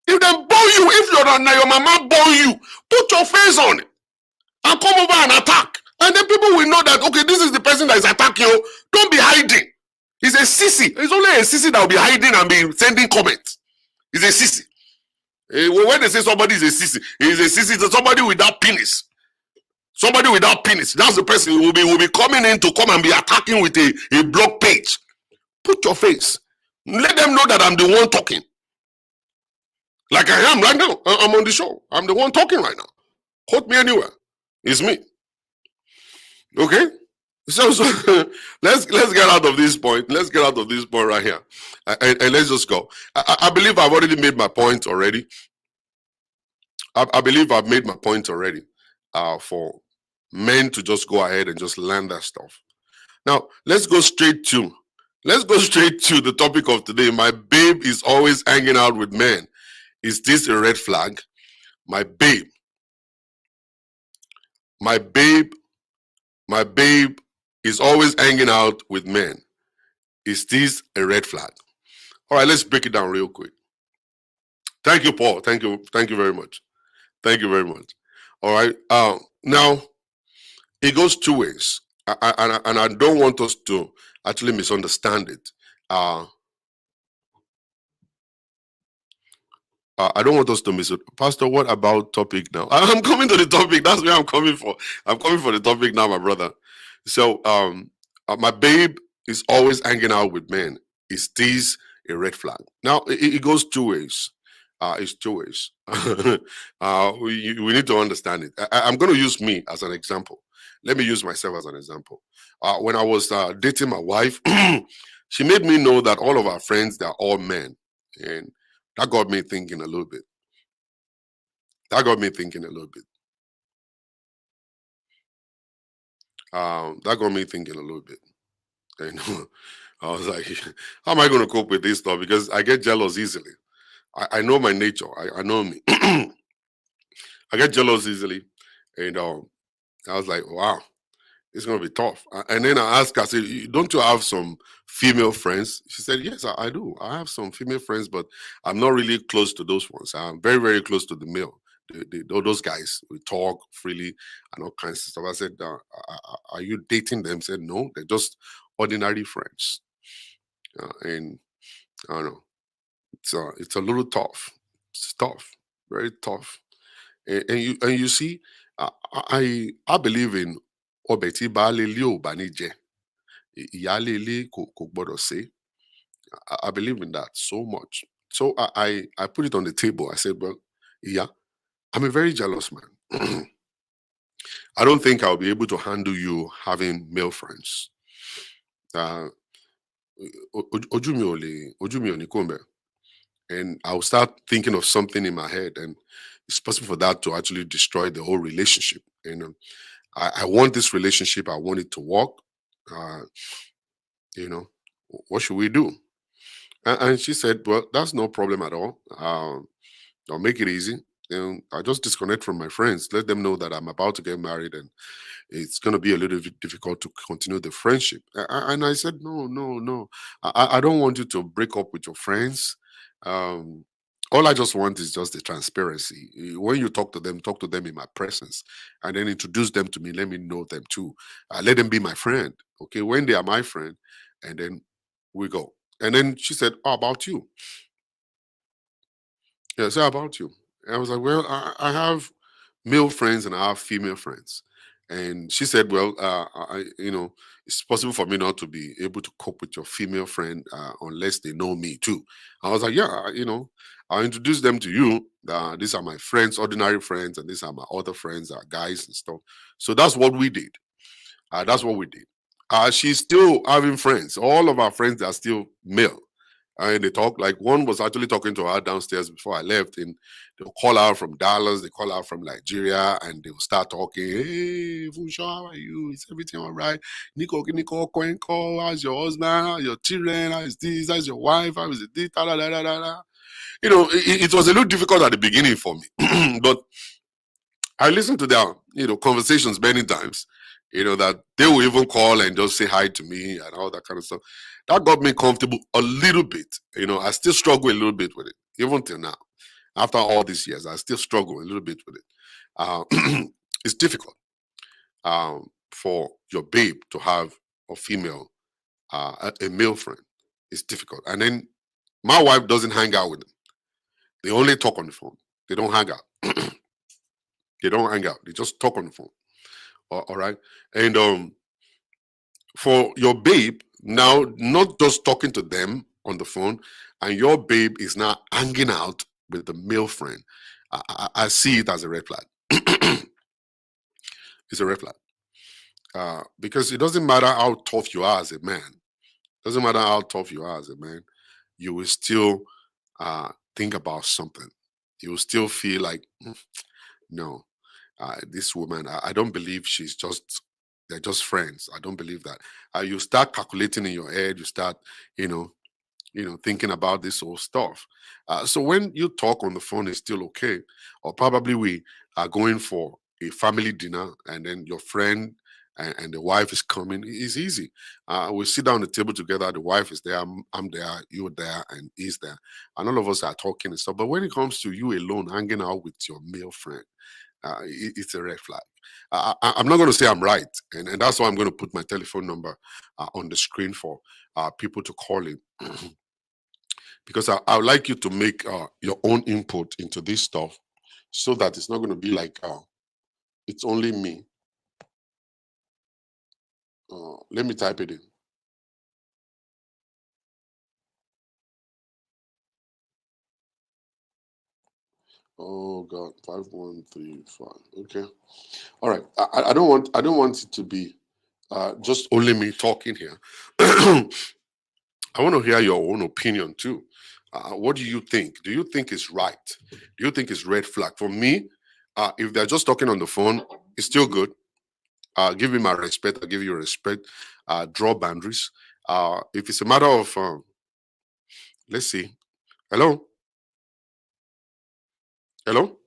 If they bow you, if your mama bow you, put your face on it. And come over and attack. And then people will know that, okay, this is the person that is attacking you. Don't be hiding. It's a sissy. It's only a sissy that will be hiding and be sending comments. It's a sissy. When they say somebody is a sissy, it's a sissy. It's somebody without penis. Somebody without penis. That's the person who will be coming in to come and be attacking with a blog page. Put your face. Let them know that I'm the one talking. Like I am right now. I'm on the show. I'm the one talking right now. Quote me anywhere. It's me. Okay? So let's get out of this point. Let's get out of this point right here. And let's just go. I believe I've already made my point already. I believe I've made my point already. For men to just go ahead and just learn that stuff. Now, let's go straight to the topic of today. My babe is always hanging out with men. Is this a red flag? My babe is always hanging out with men. Is this a red flag? All right, let's break it down real quick. Thank you, Paul. Thank you very much. Thank you very much. All right. Now, it goes two ways. And I don't want us to actually misunderstand it. I don't want us to miss it. Pastor, what about topic now? I'm coming to the topic. That's where I'm coming for. I'm coming for the topic now, my brother. So, my babe is always hanging out with men. Is this a red flag? Now, it goes two ways. It's two ways. We need to understand it. I'm going to use me as an example. Let me use myself as an example. When I was dating my wife, she made me know that all of our friends, they're all men. And that got me thinking a little bit. That got me thinking a little bit. And I was like, how am I going to cope with this stuff? Because I get jealous easily. I know my nature. I know me. I get jealous easily. And I was like, wow, it's going to be tough. And then I asked her, I said, don't you have some female friends? She said, yes, I do. I have some female friends, but I'm not really close to those ones. I'm very, very close to the male. Those guys, we talk freely and all kinds of stuff. I said, are you dating them? She said, no, they're just ordinary friends. And I don't know. It's a little tough. It's tough, very tough. And you see, I believe in obeti baale ilé ò bá ní jẹ, ìyáálé ilé kò gbọdọ̀ ṣe. I believe in that so much. So I put it on the table. I said, well, yeah, I'm a very jealous man. I don't think I'll be able to handle you having male friends. Uh, ojú mi ò lè- ojú mi ò ní kúrò ńbẹ̀. And I'll start thinking of something in my head, and it's possible for that to actually destroy the whole relationship. I want this relationship. I want it to work. Uh, you know, what should we do? And she said, well, that's no problem at all. I'll make it easy. And I'll just disconnect from my friends, let them know that I'm about to get married and it's going to be a little bit difficult to continue the friendship. And I said, no, no, no. I don't want you to break up with your friends. Um, all I just want is just the transparency. When you talk to them in my presence and then introduce them to me. Let me know them too. Let them be my friend. Okay. When they are my friend, and then we go. And then she said, how about you? Yeah, so how about you? And I was like, well, I have male friends and I have female friends. And she said, well, it's possible for me not to be able to cope with your female friend unless they know me too. I was like, yeah, I'll introduce them to you. These are my friends, ordinary friends, and these are my other friends, guys and stuff. So that's what we did. That's what we did. She's still having friends. All of our friends are still male. And they talk like one was actually talking to her downstairs before I left, and they'll call her from Dallas, they call her from Nigeria, and they'll start talking. Hey, Funsho, how are you? Is everything all right? Nico, Kwenko, how's your husband? How's your children? How is this? How's your wife? How is it? This? Da, da, da, da, da, da. It was a little difficult at the beginning for me, but I listened to their, conversations many times, that they will even call and just say hi to me and all that kind of stuff. That got me comfortable a little bit. I still struggle a little bit with it, even till now. After all these years, I still struggle a little bit with it. Uh, it's difficult for your babe to have a female, a male friend. It's difficult. And then my wife doesn't hang out with them. They only talk on the phone. They don't hang out. They don't hang out. They just talk on the phone. All right. And for your babe, now not just talking to them on the phone, and your babe is now hanging out with the male friend. I see it as a red flag. It's a red flag. Because it doesn't matter how tough you are as a man. Doesn't matter how tough you are as a man, you will still think about something. You will still feel like, no, this woman, I don't believe they're just friends. I don't believe that. You start calculating in your head, you start, you know, thinking about this whole stuff. So when you talk on the phone, it's still okay. Or probably we are going for a family dinner and then your friend and the wife is coming. It's easy. We sit down at the table together. The wife is there, I'm there, you're there, and he's there. And all of us are talking and stuff. But when it comes to you alone hanging out with your male friend, it's a red flag. I'm not going to say I'm right, and that's why I'm going to put my telephone number on the screen for people to call in, because I would like you to make your own input into this stuff, so that it's not going to be like it's only me. Let me type it in. Oh God, 5135. Okay, all right. I don't want it to be just only me talking here. I want to hear your own opinion too. What do you think? Do you think it's right? Do you think it's red flag? For me, if they're just talking on the phone, it's still good. Give me my respect. I'll give you respect. Draw boundaries. If it's a matter of, let's see. Hello? Hello?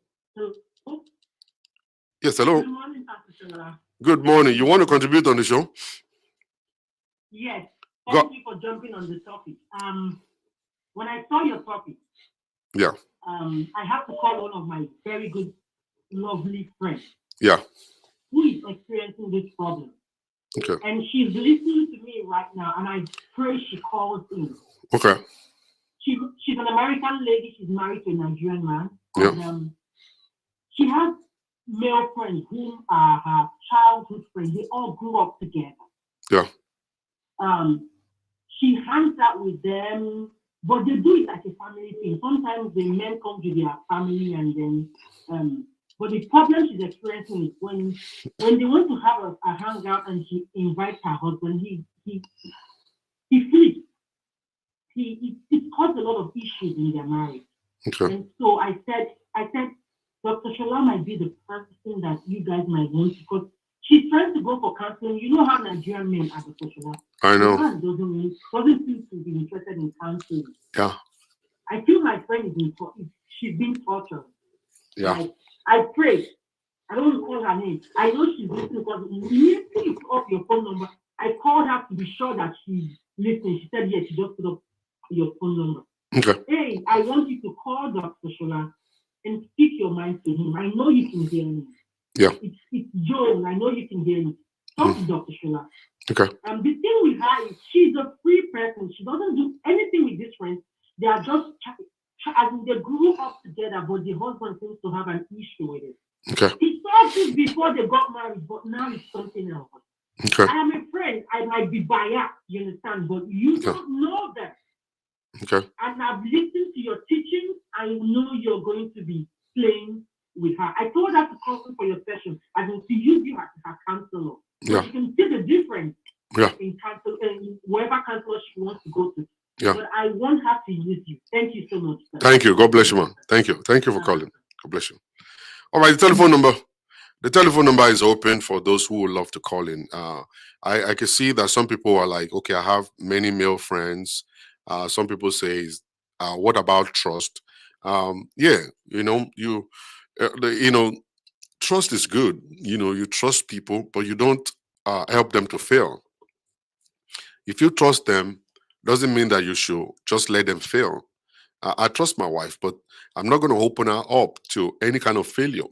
Yes, hello. Good morning, Pastor Shola. Good morning. You want to contribute on the show? Yes, Go. thank you for jumping on the topic. When I saw your topic, Yeah. I have to call one of my very good, lovely friends Yeah. who is experiencing this problem. Okay. And she's listening to me right now, and I pray she calls in. Okay. She's an American lady. She's married to a Nigerian man. Yeah. And she has male friends whom are her childhood friends. They all grew up together. Yeah. She hangs out with them, but they do it like a family thing. Sometimes the men come to their family and then but the problem she's experiencing is when they want to have a hangout and she invites her husband, he flees. It caused a lot of issues in their marriage. Okay. And so I said, Dr. Shola might be the person that you guys might want because she's trying to go for counseling. You know how Nigerian men are, Dr. Shola. I know. The man doesn't seem to be interested in counseling. Yeah. I feel my friend she's been tortured. Yeah. Like, I pray. I don't want to call her name. I know she's listening because immediately you put up your phone number. I called her to be sure that she's listening. She said yes, she just put up your phone number. Okay. Hey, I want you to call Dr. Shola and speak your mind to him. I know you can hear me. Yeah. It's Joe. I know you can hear me. Talk to Dr. Shola. Okay. The thing with her is she's a free person. She doesn't do anything with this friend. They are just as in they grew up together, but the husband seems to have an issue with it. Okay. He thought this before they got married, but now it's something else. Okay. I am a friend. I might be biased, you understand, but you don't know that. Okay. And I've listened to your teaching. I know you're going to be playing with her. I told her to come for your session. I will to use you as her counselor. So Yeah. she can see the difference Yeah. in counsel in wherever counselor she wants to go to. Yeah. But I want her to use you. Thank you so much. Sir. Thank you. God bless you, man. Thank you. Thank you for calling. God bless you. All right, the telephone number. The telephone number is open for those who would love to call in. I can see that some people are like, okay, I have many male friends. Some people say, what about trust? Yeah, trust is good. You trust people, but you don't help them to fail. If you trust them, doesn't mean that you should just let them fail. I trust my wife, but I'm not going to open her up to any kind of failure.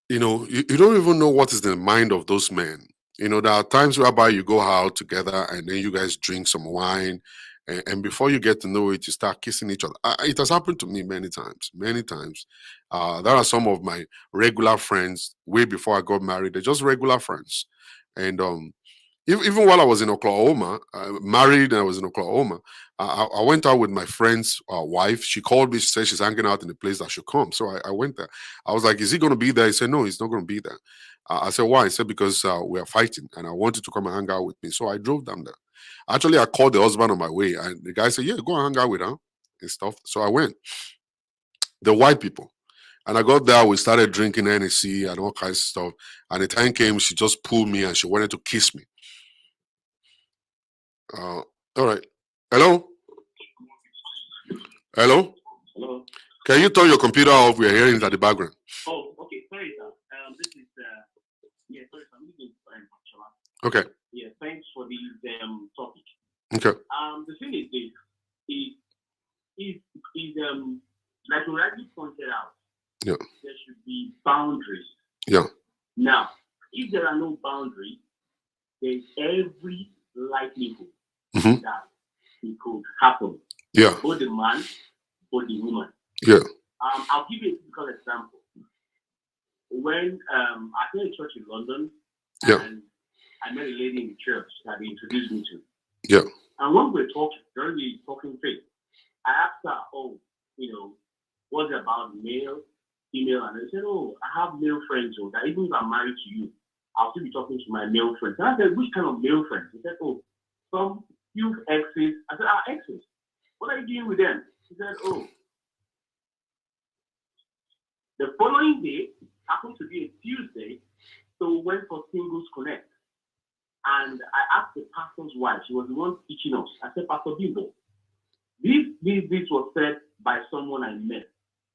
You don't even know what is in the mind of those men. There are times whereby you go out together and then you guys drink some wine, and before you get to know it, you start kissing each other. It has happened to me many times, many times. There are some of my regular friends way before I got married. They're just regular friends. And even while I was in Oklahoma, married, and I was in Oklahoma, I went out with my friend's wife. She called me. She said she's hanging out in the place that should come. So I went there. I was like, "Is he going to be there?" He said, "No, he's not going to be there." I said, "Why?" He said, "Because we are fighting, and I wanted to come and hang out with me." So I drove down there. Actually, I called the husband on my way, and the guy said, "Yeah, go and hang out with her and stuff." So I went. The white people. And I got there, we started drinking NSC and all kinds of stuff. And the time came, she just pulled me and she wanted to kiss me. All right. Hello? Hello? Hello. Can you turn your computer off? We are hearing it at the background. Oh, okay. Sorry, sir. This is sorry, sir. I'm looking for Okay. Yeah, thanks for this topic. Okay. The thing is this is like you rightly pointed out, Yeah. there should be boundaries. Yeah. Now, if there are no boundaries, there's every likelihood that it could happen. Yeah. Both the man, both the woman. Yeah. I'll give you a typical example. When I attended a church in London, and I met a lady in the church that they introduced me to. Yeah. And when we were talking, during the talking phase, I asked her, what's it about male, female? And they said, I have male friends, so that even if I'm married to you, I'll still be talking to my male friends. And I said, which kind of male friends? He said, some few exes. I said, exes. What are you doing with them? He said, the following day happened to be a Tuesday, so we went for Singles Connect. And I asked the pastor's wife, she was the one teaching us. I said, Pastor Bimbo, this was said by someone I met.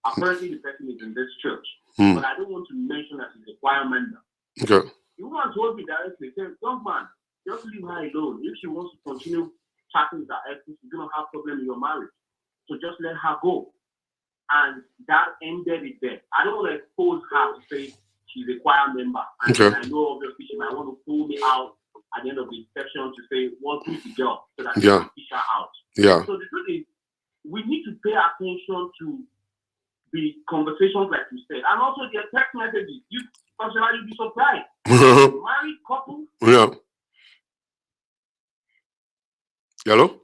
Apparently, the person is in this church, but I don't want to mention that she's a choir member. Okay. The woman told me directly, said, young man, just leave her alone. If she wants to continue chatting with her exes, she's going to have problem in your marriage. So just let her go. And that ended it there. I don't want to expose her to say she's a choir member. And I know obviously she might want to pull me out at the end of the session to say, what's with the girl? So that she can fish her out. Yeah. So the truth is, we need to pay attention to the conversations like you said, and also their text messages. You personally be surprised. Yeah. Married couple. Hello?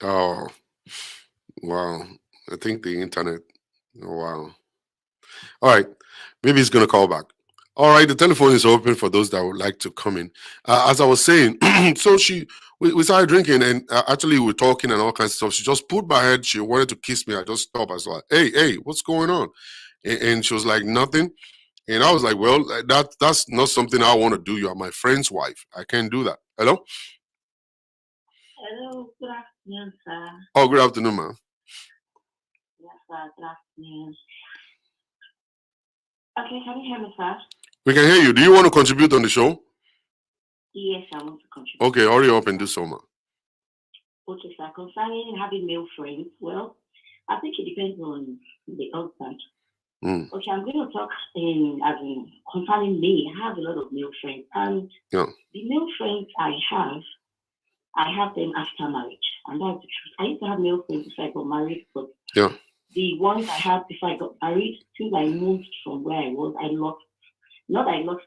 Oh, wow. I think the internet. Oh, wow. All right. Maybe he's going to call back. All right. The telephone is open for those that would like to come in. As I was saying, so we started drinking and actually we're talking and all kinds of stuff. She just put my head. She wanted to kiss me. I just stopped. I was like, hey, what's going on? And she was like, nothing. And I was like, well, that's not something I want to do. You are my friend's wife. I can't do that. Hello? Hello, good afternoon, sir. Oh, good afternoon, ma'am. Yes, sir, good afternoon. Okay, can you hear me, sir? We can hear you. Do you want to contribute on the show? Yes, I want to contribute. Okay, hurry up and do so, ma'am. Okay, sir, concerning having male friends, well, I think it depends on the husband. Okay, I'm going to talk concerning me. I have a lot of male friends, and the male friends I have them after marriage, and that's the truth. I used to have male friends before I got married, but the ones I had before I got married, since I moved from where I was, I lost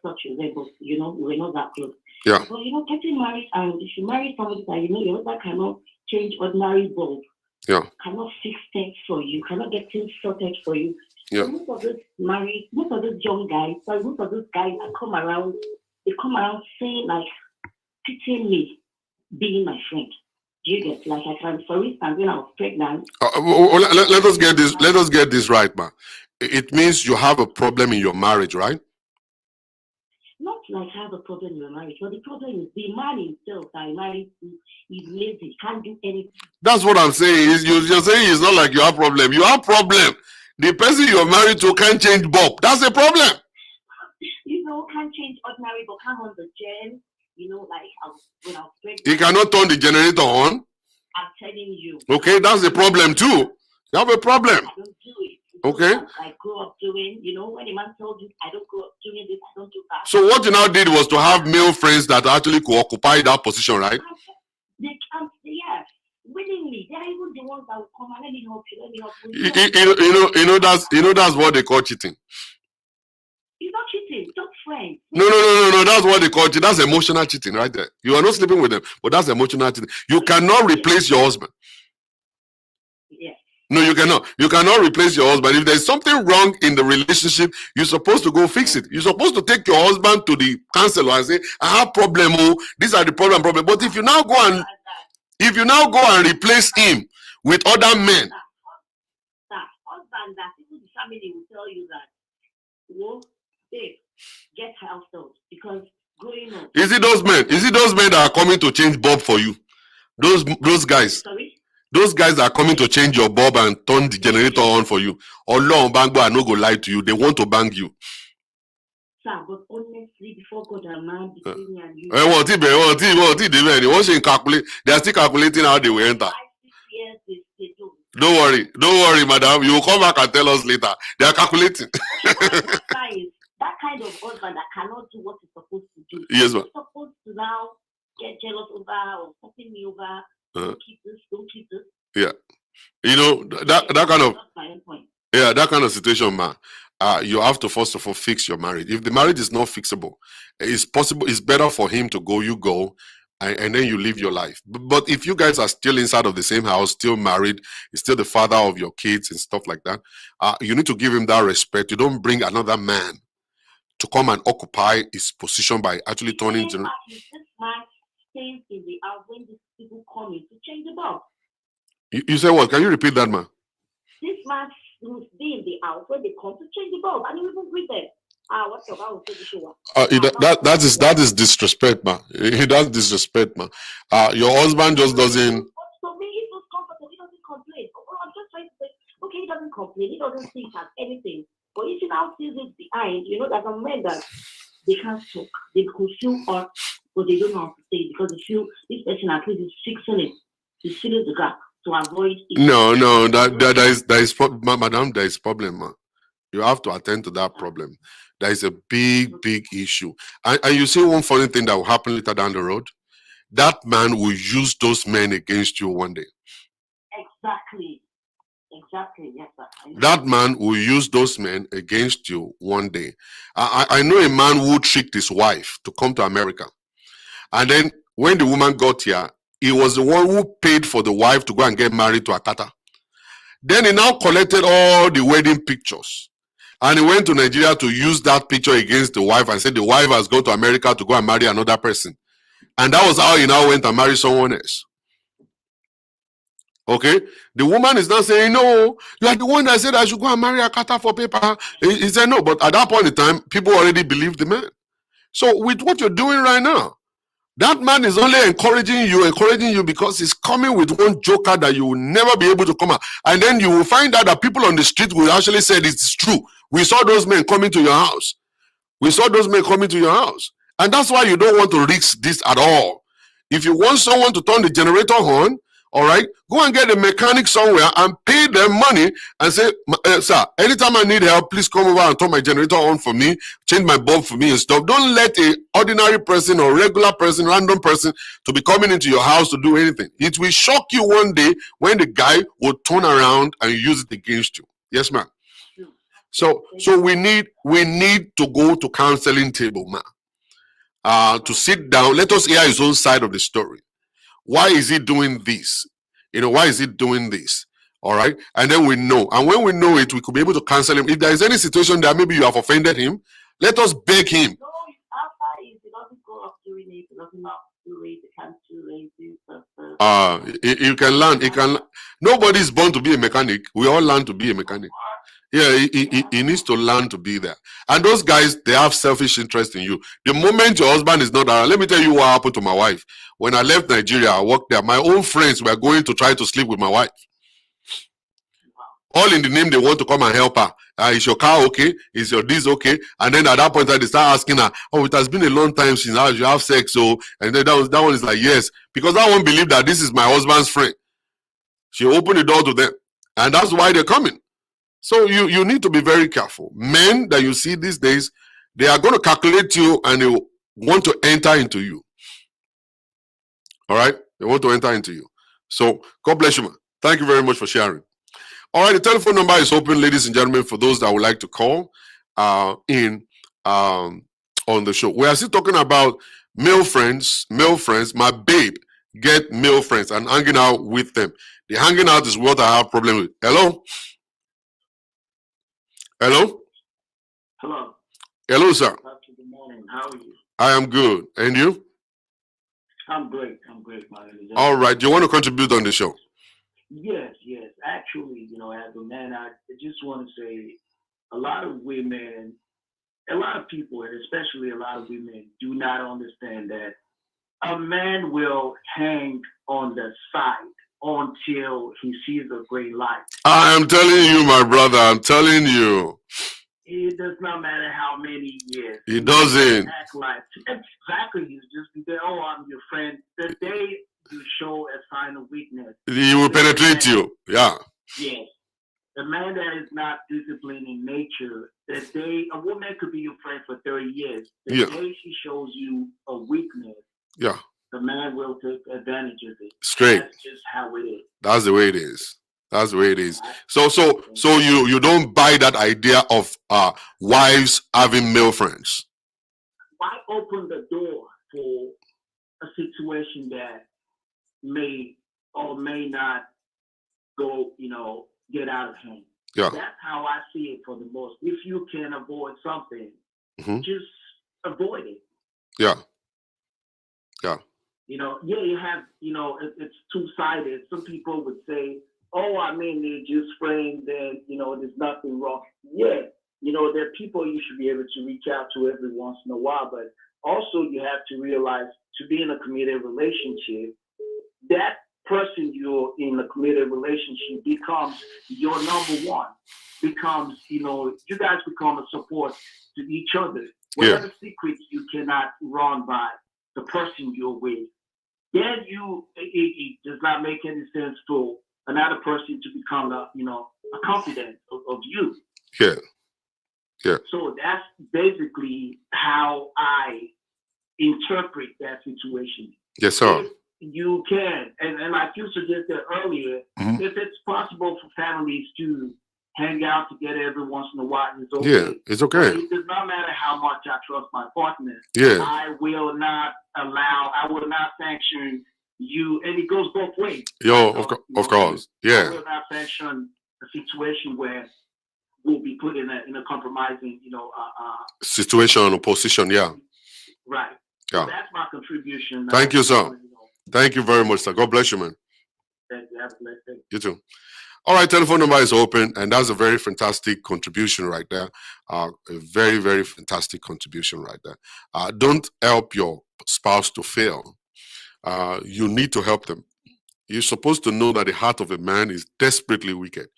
touch with them, but we were not that close. Yeah. But getting married, and if you marry somebody that your husband cannot change ordinary bulb, cannot fix things for you, cannot get things sorted for you. Yeah. So most of those young guys, most of those guys that come around, they come around saying like, pitying me, being my friend. Do you get, like, I can, for instance, when I was pregnant. Let us get this. Let us get this right, ma. It means you have a problem in your marriage, right? Not like I have a problem in your marriage, but the problem is the man himself that I married to is lazy, can't do anything. That's what I'm saying. You're saying it's not like you have problem. You have problem. The person you're married to can't change bulb. That's a problem. Can't change ordinary, but come on the gen. Like when I was pregnant. He cannot turn the generator on. I'm telling you. Okay, that's the problem too. You have a problem. I don't do it. Okay. I grew up doing, when a man told you I don't grow up doing this, I don't do that. So what you now did was to have male friends that actually could occupy that position, right? They can't, willingly. They're even the ones that will come and let me help you. That's what they call cheating. It's not cheating, just friends. No. That's what they call cheating. That's emotional cheating right there. You are not sleeping with them, but that's emotional cheating. You cannot replace your husband. Yes. No, you cannot. You cannot replace your husband. If there's something wrong in the relationship, you're supposed to go fix it. You're supposed to take your husband to the counselor and say, I have problem. These are the problem. But if you now go and replace him with other men, husband, that even the family will tell you that, babe, get house out, because growing up. Is it those men? Is it those men that are coming to change bulb for you? Those guys. Sorry? Those guys are coming to change your bulb and turn the generator on for you. Or long bango and no go lie to you. They want to bang you. Sir, but honestly, before God and man, between me and you. They are still calculating how they will enter. 5-6 years they do. Don't worry, madam. You will come back and tell us later. They are calculating. That kind of husband that cannot do what he's supposed to do. Yes, ma'am. He's supposed to now get jealous over or something me over. Don't keep this. Yeah. That kind of. That's my own point. Yeah, that kind of situation, man. You have to first of all fix your marriage. If the marriage is not fixable, it's possible. It's better for him to go. You go, and then you live your life. But if you guys are still inside of the same house, still married, he's still the father of your kids and stuff like that, you need to give him that respect. You don't bring another man to come and occupy his position by actually turning to. This man stays in the house when these people come in to change the bulb. You say what? Can you repeat that, man? This man will be in the house when they come to change the bulb, and he even greet them. What's your house? That is disrespect, man. That's disrespect, man. Your husband just doesn't. So me, he feels comfortable. He doesn't complain. I'm just trying to say, okay, he doesn't complain. He doesn't see it as anything. But if he now sees it behind, there's some men that they can't talk. They could feel hurt, but they don't know how to say it because they feel this person at least is fixing it. He's filling the gap to avoid it. No, there is madam, there is problem, man. You have to attend to that problem. There is a big issue. And you see one funny thing that will happen later down the road. That man will use those men against you one day. Exactly. Exactly, yes, sir. I know. That man will use those men against you one day. I know a man who tricked his wife to come to America. And then when the woman got here, he was the one who paid for the wife to go and get married to Akata. Then he now collected all the wedding pictures. And he went to Nigeria to use that picture against the wife and said the wife has gone to America to go and marry another person. And that was how he now went and married someone else. Okay, the woman is now saying, no, you are the one that said I should go and marry Akata for paper. He said no, but at that point in time, people already believed the man. So with what you're doing right now, that man is only encouraging you because he's coming with one joker that you will never be able to come out. And then you will find out that people on the street will actually say it's true. We saw those men coming to your house. We saw those men coming to your house. And that's why you don't want to risk this at all. If you want someone to turn the generator on, all right, go and get a mechanic somewhere and pay them money and say, sir, anytime I need help, please come over and turn my generator on for me, change my bulb for me and stuff. Don't let an ordinary person or regular person, random person to be coming into your house to do anything. It will shock you one day when the guy will turn around and use it against you. Yes, ma'am. So we need to go to counseling table, ma'am. To sit down, let us hear his own side of the story. Why is he doing this? Why is he doing this? All right. And then we know. And when we know it, we could be able to cancel him. If there is any situation that maybe you have offended him, let us beg him. No, after he doesn't go up doing it, he doesn't have to do it, he can't do it. You can learn. Nobody is born to be a mechanic. We all learn to be a mechanic. Yeah, he needs to learn to be there. And those guys, they have selfish interest in you. The moment your husband is not around, let me tell you what happened to my wife. When I left Nigeria, I worked there. My own friends were going to try to sleep with my wife. All in the name they want to come and help her. Is your car okay? Is your this okay? And then at that point, they start asking her, oh, it has been a long time since you have sex. So, and then that one is like, yes. Because that one believed that this is my husband's friend. She opened the door to them. And that's why they're coming. So you need to be very careful. Men that you see these days, they are going to calculate you and they want to enter into you. All right? They want to enter into you. So God bless you, man. Thank you very much for sharing. All right, the telephone number is open, ladies and gentlemen, for those that would like to call on the show. We are still talking about male friends. My babe get male friends and hanging out with them. The hanging out is what I have problem with. Hello? Hello, sir. good morning. How are you? I am good. And you? I'm great, my name is All right. Do you want to contribute on the show? Yes. Actually, as a man, I just want to say a lot of women, a lot of people, and especially a lot of women, do not understand that a man will hang on the side until he sees a great light. I am telling you, my brother, I'm telling you. It does not matter how many years. It doesn't. Act like, exactly. You just be there, oh, I'm your friend. The day you show a sign of weakness, He will penetrate you. Yeah. Yes. The man that is not disciplined in nature, the day a woman could be your friend for 30 years, the day she shows you a weakness, the man will take advantage of it. Straight. That's just how it is. That's the way it is. That's the way it is. So you don't buy that idea of wives having male friends. Why open the door for a situation that may or may not go, get out of hand? Yeah. That's how I see it for the most. If you can avoid something, just avoid it. Yeah. You have, it's two-sided. Some people would say, oh, they're just friends and, there's nothing wrong. Yeah, there are people you should be able to reach out to every once in a while, but also you have to realize to be in a committed relationship, that person you're in a committed relationship becomes your number one, becomes, you guys become a support to each other. Whatever secrets you cannot run by the person you're with, then it does not make any sense for another person to become a confidant of you. Yeah. So that's basically how I interpret that situation. Yes, sir. You can, and like you suggested earlier, if it's possible for families to hang out together every once in a while, it's okay. Yeah, it's okay. But it does not matter how much I trust my partner. Yeah. I will not sanction you, and it goes both ways. Yo, of course. Yeah. I will not sanction a situation where we'll be put in a compromising, situation or position. Yeah. Right. Yeah. So that's my contribution. Thank you, sir. Thank you very much, sir. God bless you, man. Thank you. Have a blessed day. You too. All right, telephone number is open, and that's a very fantastic contribution right there. A very, very fantastic contribution right there. Don't help your spouse to fail. You need to help them. You're supposed to know that the heart of a man is desperately wicked.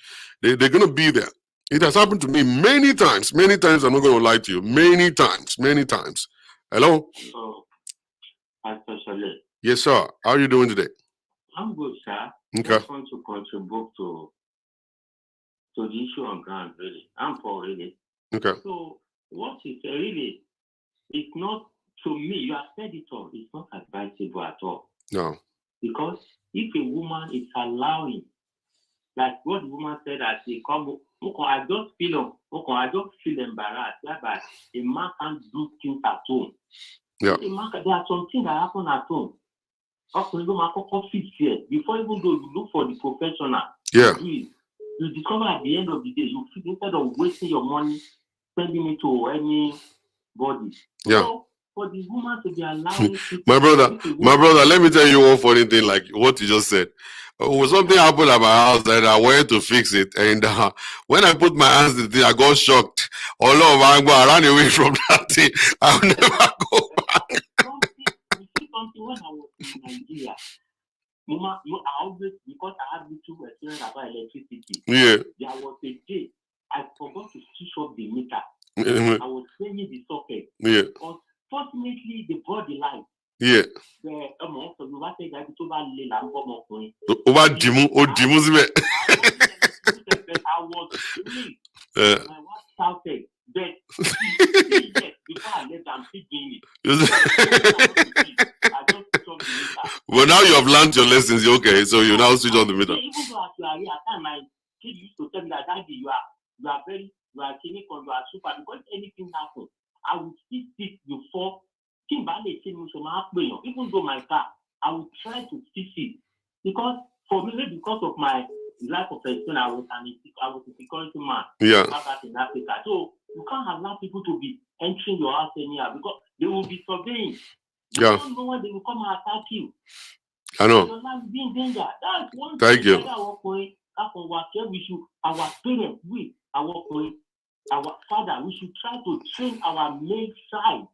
They're going to be there. It has happened to me many times. Many times, I'm not going to lie to you. Many times. Hello? Oh, Pastor Shale. Yes, sir. How are you doing today? I'm good, sir. Okay. I just want to contribute to the issue on ground, really. I'm for really. Okay. So, what is really, it's not, to me, you have said it all, it's not advisable at all. No. Because if a woman is allowing, like what the woman said, as they come, I just feel embarrassed that a man can't do things at home. Yeah. There are some things that happen at home. Before even though you look for the professional, yeah, you discover at the end of the day, you feel instead of wasting your money, spending it to anybody. Yeah. So for the woman to be allowing my brother, let me tell you one funny thing, like what you just said. Something happened at my house and I went to fix it, and when I put my hands in the thing, I got shocked. All over, I ran away from that thing. I'll never go back. Something when I was in Nigeria, Mama, I always, because I had little experience about electricity. Yeah. There was a day I forgot to switch off the meter. I was playing the socket. Yeah. But fortunately, the body light. Yeah. I was free. My wife shouted, but before I left, I'm still doing it. Well, now you have learned your lessons, okay? So you now switch on the meter. Even though as you are here, at time my kid used to tell me that Daddy, you are clinical, you are super. Because anything happens, I will still sit before. Even though my car, I will try to fix it. Because for me, because of my lack of experience, I was a security man. Yeah. Back in Africa. So you can't allow people to be entering your house anyhow because they will be surveying. You don't know when they will come and attack you. I know. Your life will be in danger. That's one Thank you. Our parents, our father, we should try to train our male side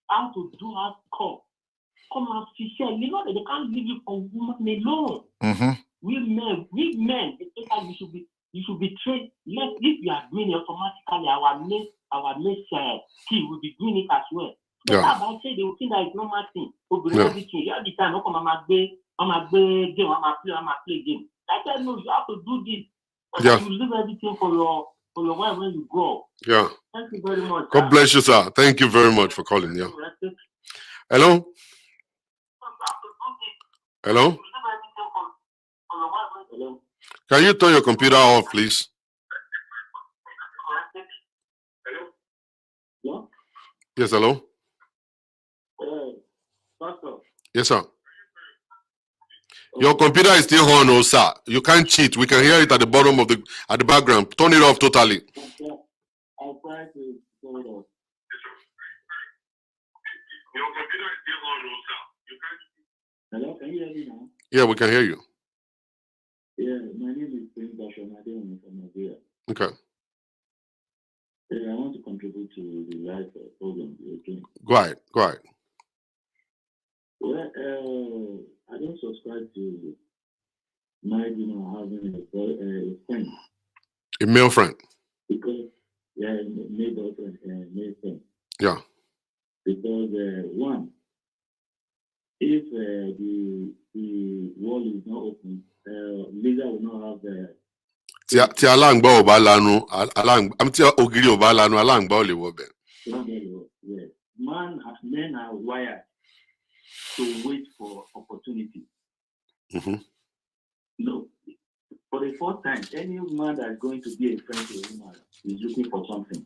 how to do our call. Come and share. You know that they can't leave you for women alone. Mm-hmm. We men, you should be trained. If we are doing it automatically, our male key will be doing it as well. Yeah. I say they will think that it's normal thing. Everything. You have the time, I'm a play game. I tell you, you have to do this. Yeah. You leave everything for your wife when you grow. Yeah. Thank you very much. God bless you, sir. Thank you very much for calling. Yeah. Hello? Hello? Hello. Can you turn your computer off, please? Yeah? Yes, hello? Pastor. Yes, sir. Your computer is still on, oh, sir. You can't cheat. We can hear it at the bottom of at the background. Turn it off totally. I'll try to turn it off. Your computer is still on, oh, sir. You can't cheat. Hello, can you hear me now? Yeah, we can hear you. Yeah, my name is Prince Bashon from Nigeria. Okay. Yeah, I want to contribute to the live program. Okay. Go ahead. Well, I don't subscribe to having a friend. A male friend. Because, male boyfriend and male friend. Yeah. Because, one, if the wall is not open, Lisa will not have the. Ti alangba oba lanu ogiri oba lanu alangba o le wo be. Yes. Men are wired to wait for opportunity. For the first time, any woman that's going to be a friend to a woman is looking for something.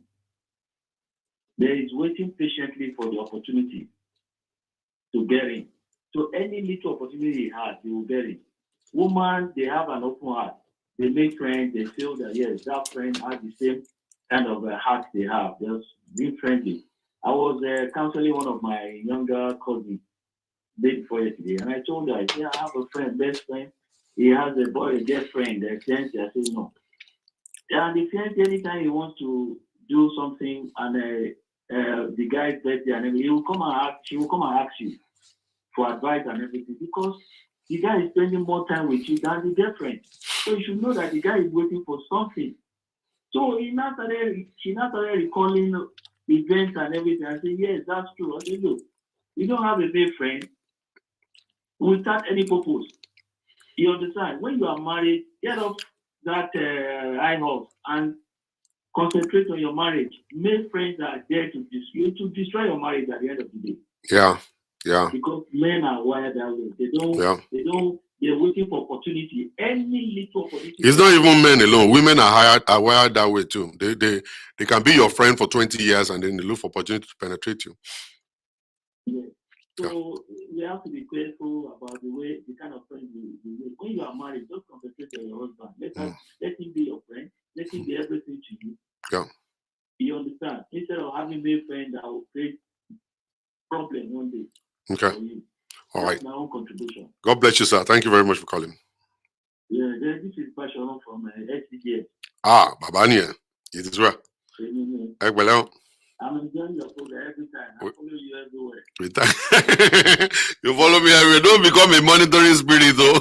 There is waiting patiently for the opportunity to get in. So any little opportunity he has, he will get it. Women, they have an open heart. They make friends. They feel that, yes, that friend has the same kind of heart they have. Just being friendly. I was counseling one of my younger cousins day before yesterday, and I told her, I said, I have a friend, best friend. He has a boy, a girlfriend. The fiancé, I said, no. And the fiancé, anytime he wants to do something, and the guy's birthday, and everything, she will come and ask you for advice and everything, because the guy is spending more time with you than the girlfriend. So you should know that the guy is waiting for something. So she now started recalling events and everything. I said, yes, that's true. I said, look, you don't have a male friend without any purpose. You understand? When you are married, get off that high horse and concentrate on your marriage. Male friends are there to destroy your marriage at the end of the day. Yeah. Because men are wired that way. They're waiting for opportunity. Any little opportunity. It's not even men alone. Women are wired that way too. They can be your friend for 20 years and then they look for opportunity to penetrate you. Yeah. So we have to be careful about the kind of friends you make. When you are married, just concentrate on your husband. Let him be your friend. Let him be everything to you. Yeah. You understand? Instead of having a friend that will create problem one day. Okay. All right. That's my own contribution. God bless you, sir. Thank you very much for calling. Yeah, this is Passion from SDGS. Babania. It is well. I'm enjoying your program every time. I follow you everywhere. You follow me everywhere. Don't become a monitoring spirit, though.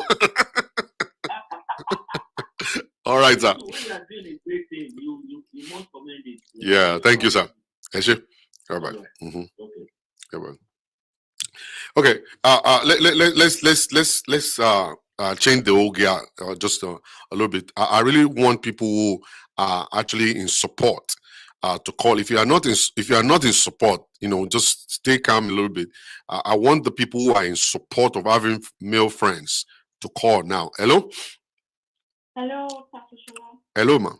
All right, sir. So when you are doing a great thing, you must commend it. Yeah, thank you, sir. Bye-bye. Okay. Let's change the whole gear just a little bit. I really want people who are actually in support to call. If you are not in support, just stay calm a little bit. I want the people who are in support of having male friends to call now. Hello. Hello, Pastor Shalom. Hello, ma'am.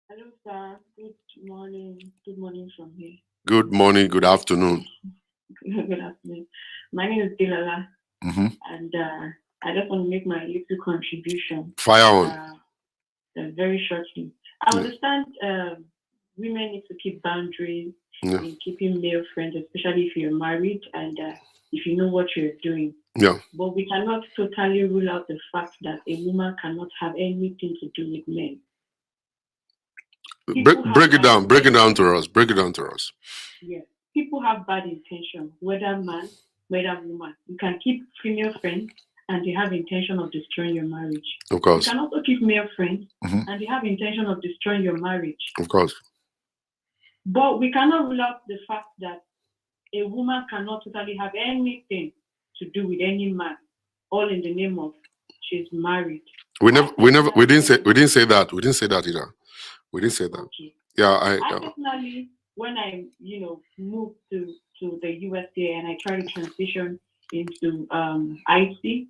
Hello, sir. Good morning. Good morning from here. Good morning. Good afternoon. Good afternoon. My name is Dilala, and I just want to make my little contribution. Fire on. Very shortly. I understand women need to keep boundaries in keeping male friends, especially if you're married and if you know what you're doing. Yeah. But we cannot totally rule out the fact that a woman cannot have anything to do with men. Break it down to us. Yeah. People have bad intention, whether man, whether woman. You can keep female friends and they have intention of destroying your marriage. Of course. You can also keep male friends and they have intention of destroying your marriage. Of course. But we cannot rule out the fact that a woman cannot totally have anything to do with any man, all in the name of she's married. We didn't say that. We didn't say that either. We didn't say that. Okay. Yeah, I personally, when I moved to the USA and I tried to transition into IT,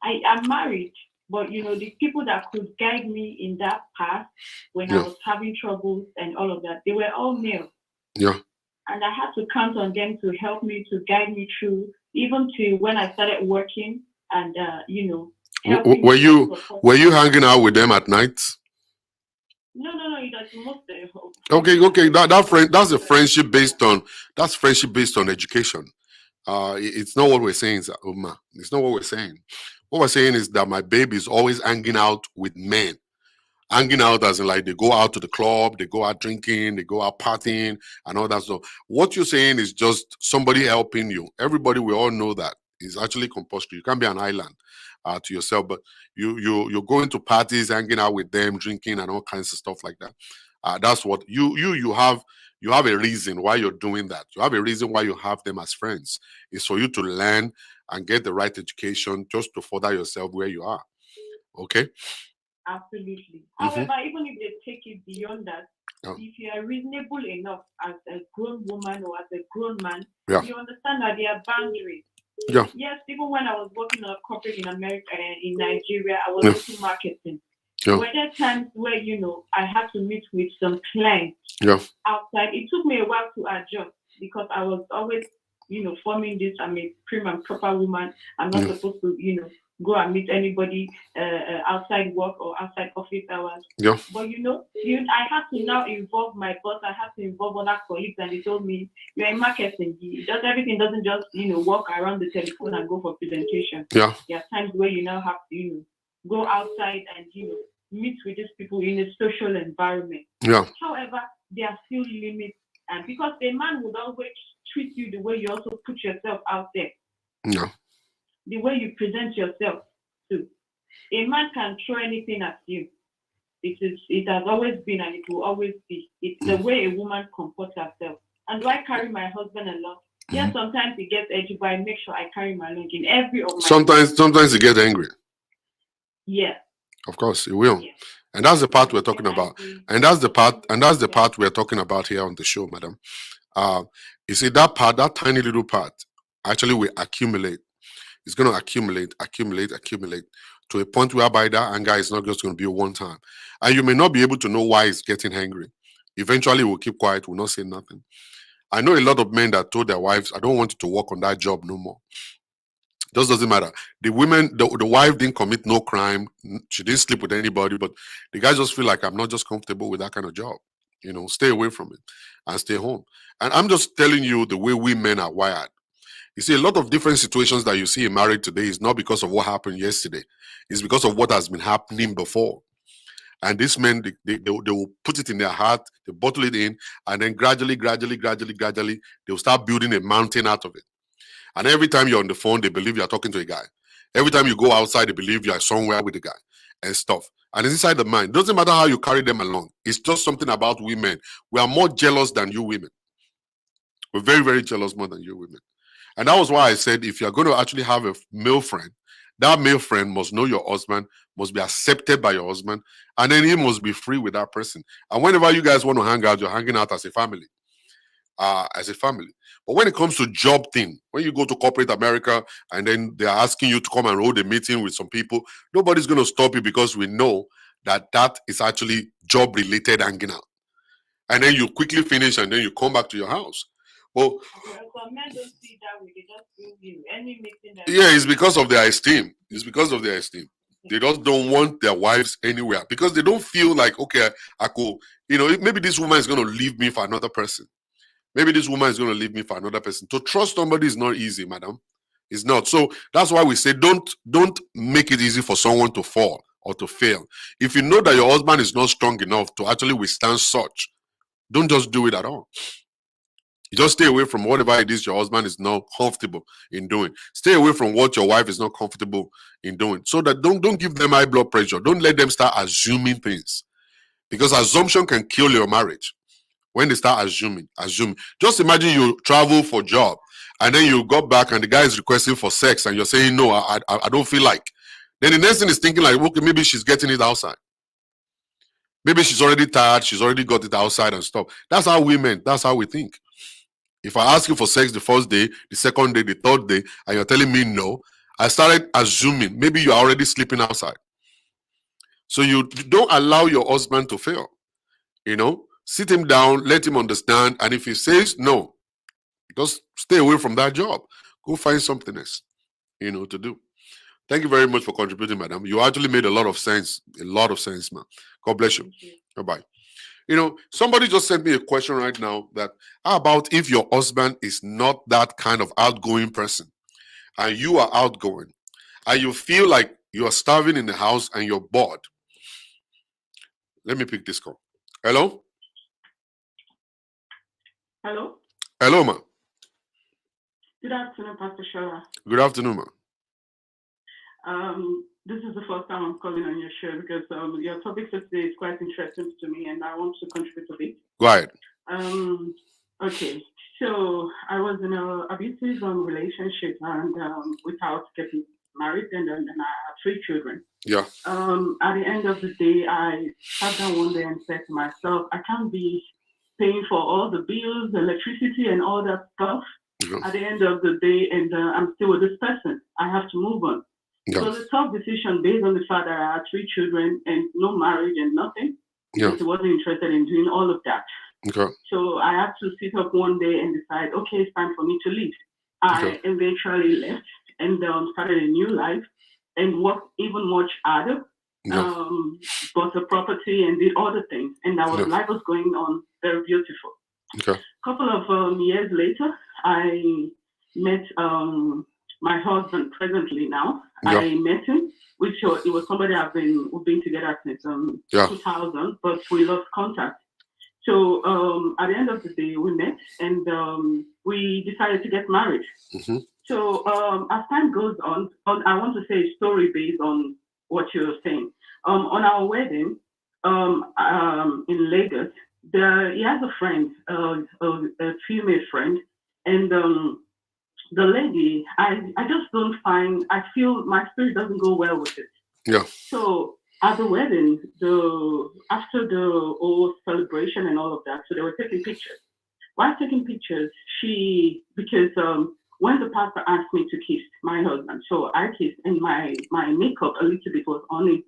I'm married, but the people that could guide me in that path when I was having troubles and all of that, they were all male. Yeah. And I had to count on them to help me, to guide me through, even to when I started working and Were you hanging out with them at night? No, that's most Okay. That's a friendship based on education. It's not what we're saying, Uma. It's not what we're saying. What we're saying is that my baby is always hanging out with men. Hanging out as in like they go out to the club, they go out drinking, they go out partying and all that stuff. What you're saying is just somebody helping you. Everybody, we all know that is actually compulsory. You can't be an island to yourself, but you're going to parties, hanging out with them, drinking and all kinds of stuff like that. That's what you have a reason why you're doing that. You have a reason why you have them as friends. It's for you to learn and get the right education just to further yourself where you are. Okay? Absolutely. However, even if they take it beyond that, if you are reasonable enough as a grown woman or as a grown man, you understand that there are boundaries. Yeah. Yes, even when I was working on a corporate in America, in Nigeria, I was Yeah. into marketing. Yeah. Were there times where, I had to meet with some clients outside? It took me a while to adjust because I was always, forming this. I'm a prim and proper woman. I'm not supposed to, go and meet anybody outside work or outside office hours. Yeah. But I had to now involve my boss. I had to involve other colleagues, and they told me, "You're in marketing. Everything doesn't just walk around the telephone and go for presentation. Yeah. There are times where you now have to go outside and meet with these people in a social environment. Yeah. However, there are still limits, and because a man would always treat you the way you also put yourself out there. Yeah. The way you present yourself too. A man can throw anything at you. It has always been and it will always be. It's the way a woman comports herself. And do I carry my husband along? Yes, sometimes he gets edgy, but I make sure I carry my along in every of my Sometimes he gets angry. Yeah. Of course, he will. Yeah. And that's the part we're talking about. And that's the part we're talking about here on the show, madam. You see, that part, that tiny little part, actually will accumulate. It's going to accumulate to a point whereby that anger is not just going to be one time. And you may not be able to know why he's getting angry. Eventually, we'll keep quiet, will not say nothing. I know a lot of men that told their wives, I don't want you to work on that job no more. Just doesn't matter. The women, the wife didn't commit no crime. She didn't sleep with anybody, but the guys just feel like, I'm not just comfortable with that kind of job. Stay away from it and stay home. And I'm just telling you the way we men are wired. You see, a lot of different situations that you see in marriage today is not because of what happened yesterday. It's because of what has been happening before. And these men, they will put it in their heart, they bottle it in, and then gradually, they'll start building a mountain out of it. And every time you're on the phone, they believe you're talking to a guy. Every time you go outside, they believe you're somewhere with a guy and stuff. And it's inside the mind. It doesn't matter how you carry them along. It's just something about women. We are more jealous than you women. We're very, very jealous more than you women. And that was why I said, if you're going to actually have a male friend, that male friend must know your husband, must be accepted by your husband, and then he must be free with that person. And whenever you guys want to hang out, you're hanging out as a family. But when it comes to job thing, when you go to corporate America and then they're asking you to come and hold a meeting with some people, nobody's going to stop you because we know that is actually job related hanging out. And then you quickly finish and then you come back to your house. Well, some men don't see that way. They just do any meeting. It's because of their esteem. It's because of their esteem. They just don't want their wives anywhere because they don't feel like, okay, I could, maybe this woman is going to leave me for another person. Maybe this woman is going to leave me for another person. To trust somebody is not easy, madam. It's not. So that's why we say don't make it easy for someone to fall or to fail. If you know that your husband is not strong enough to actually withstand such, don't just do it at all. You just stay away from whatever it is your husband is not comfortable in doing. Stay away from what your wife is not comfortable in doing. So that don't give them high blood pressure. Don't let them start assuming things. Because assumption can kill your marriage. When they start assuming. Just imagine you travel for job and then you go back and the guy is requesting for sex and you're saying, no, I don't feel like. Then the next thing is thinking like, okay, maybe she's getting it outside. Maybe she's already tired. She's already got it outside and stuff. That's how we think. If I ask you for sex the first day, the second day, the third day, and you're telling me no, I started assuming maybe you're already sleeping outside. So you don't allow your husband to fail. Sit him down, let him understand. And if he says no, just stay away from that job. Go find something else, to do. Thank you very much for contributing, madam. You actually made a lot of sense, man. God bless you. Bye-bye. Somebody just sent me a question right now that, how about if your husband is not that kind of outgoing person and you are outgoing and you feel like you are starving in the house and you're bored? Let me pick this call. Hello? Hello? Hello, ma. Good afternoon, Pastor Shola. Good afternoon, ma. This is the first time I'm calling on your show because your topic for today is quite interesting to me and I want to contribute to it. Go ahead. Okay, so I was in an abusive relationship and without getting married and then I have 3 children. Yeah. At the end of the day, I sat down one day and said to myself, I can't be paying for all the bills, the electricity and all that stuff Yeah. at the end of the day, and I'm still with this person. I have to move on. Yeah. So the tough decision based on the fact that I had 3 children and no marriage and nothing, Yeah. because he wasn't interested in doing all of that. Okay. So I had to sit up one day and decide, okay, it's time for me to leave. I eventually left and started a new life and worked even much harder, Yeah. bought a property and did other things. And life was going on very beautiful. Okay. A couple of years later, I met my husband presently now. Yeah. I met him, which it was somebody we've been together since 2000, but we lost contact. So at the end of the day, we met and we decided to get married. Mm-hmm. So as time goes on, I want to say a story based on what you're saying. On our wedding in Lagos, he has a friend, a female friend, and the lady, I just don't find, I feel my spirit doesn't go well with it. Yeah. So at the wedding, after the whole celebration and all of that, so they were taking pictures. While taking pictures, because when the pastor asked me to kiss my husband, so I kissed, and my makeup a little bit was on his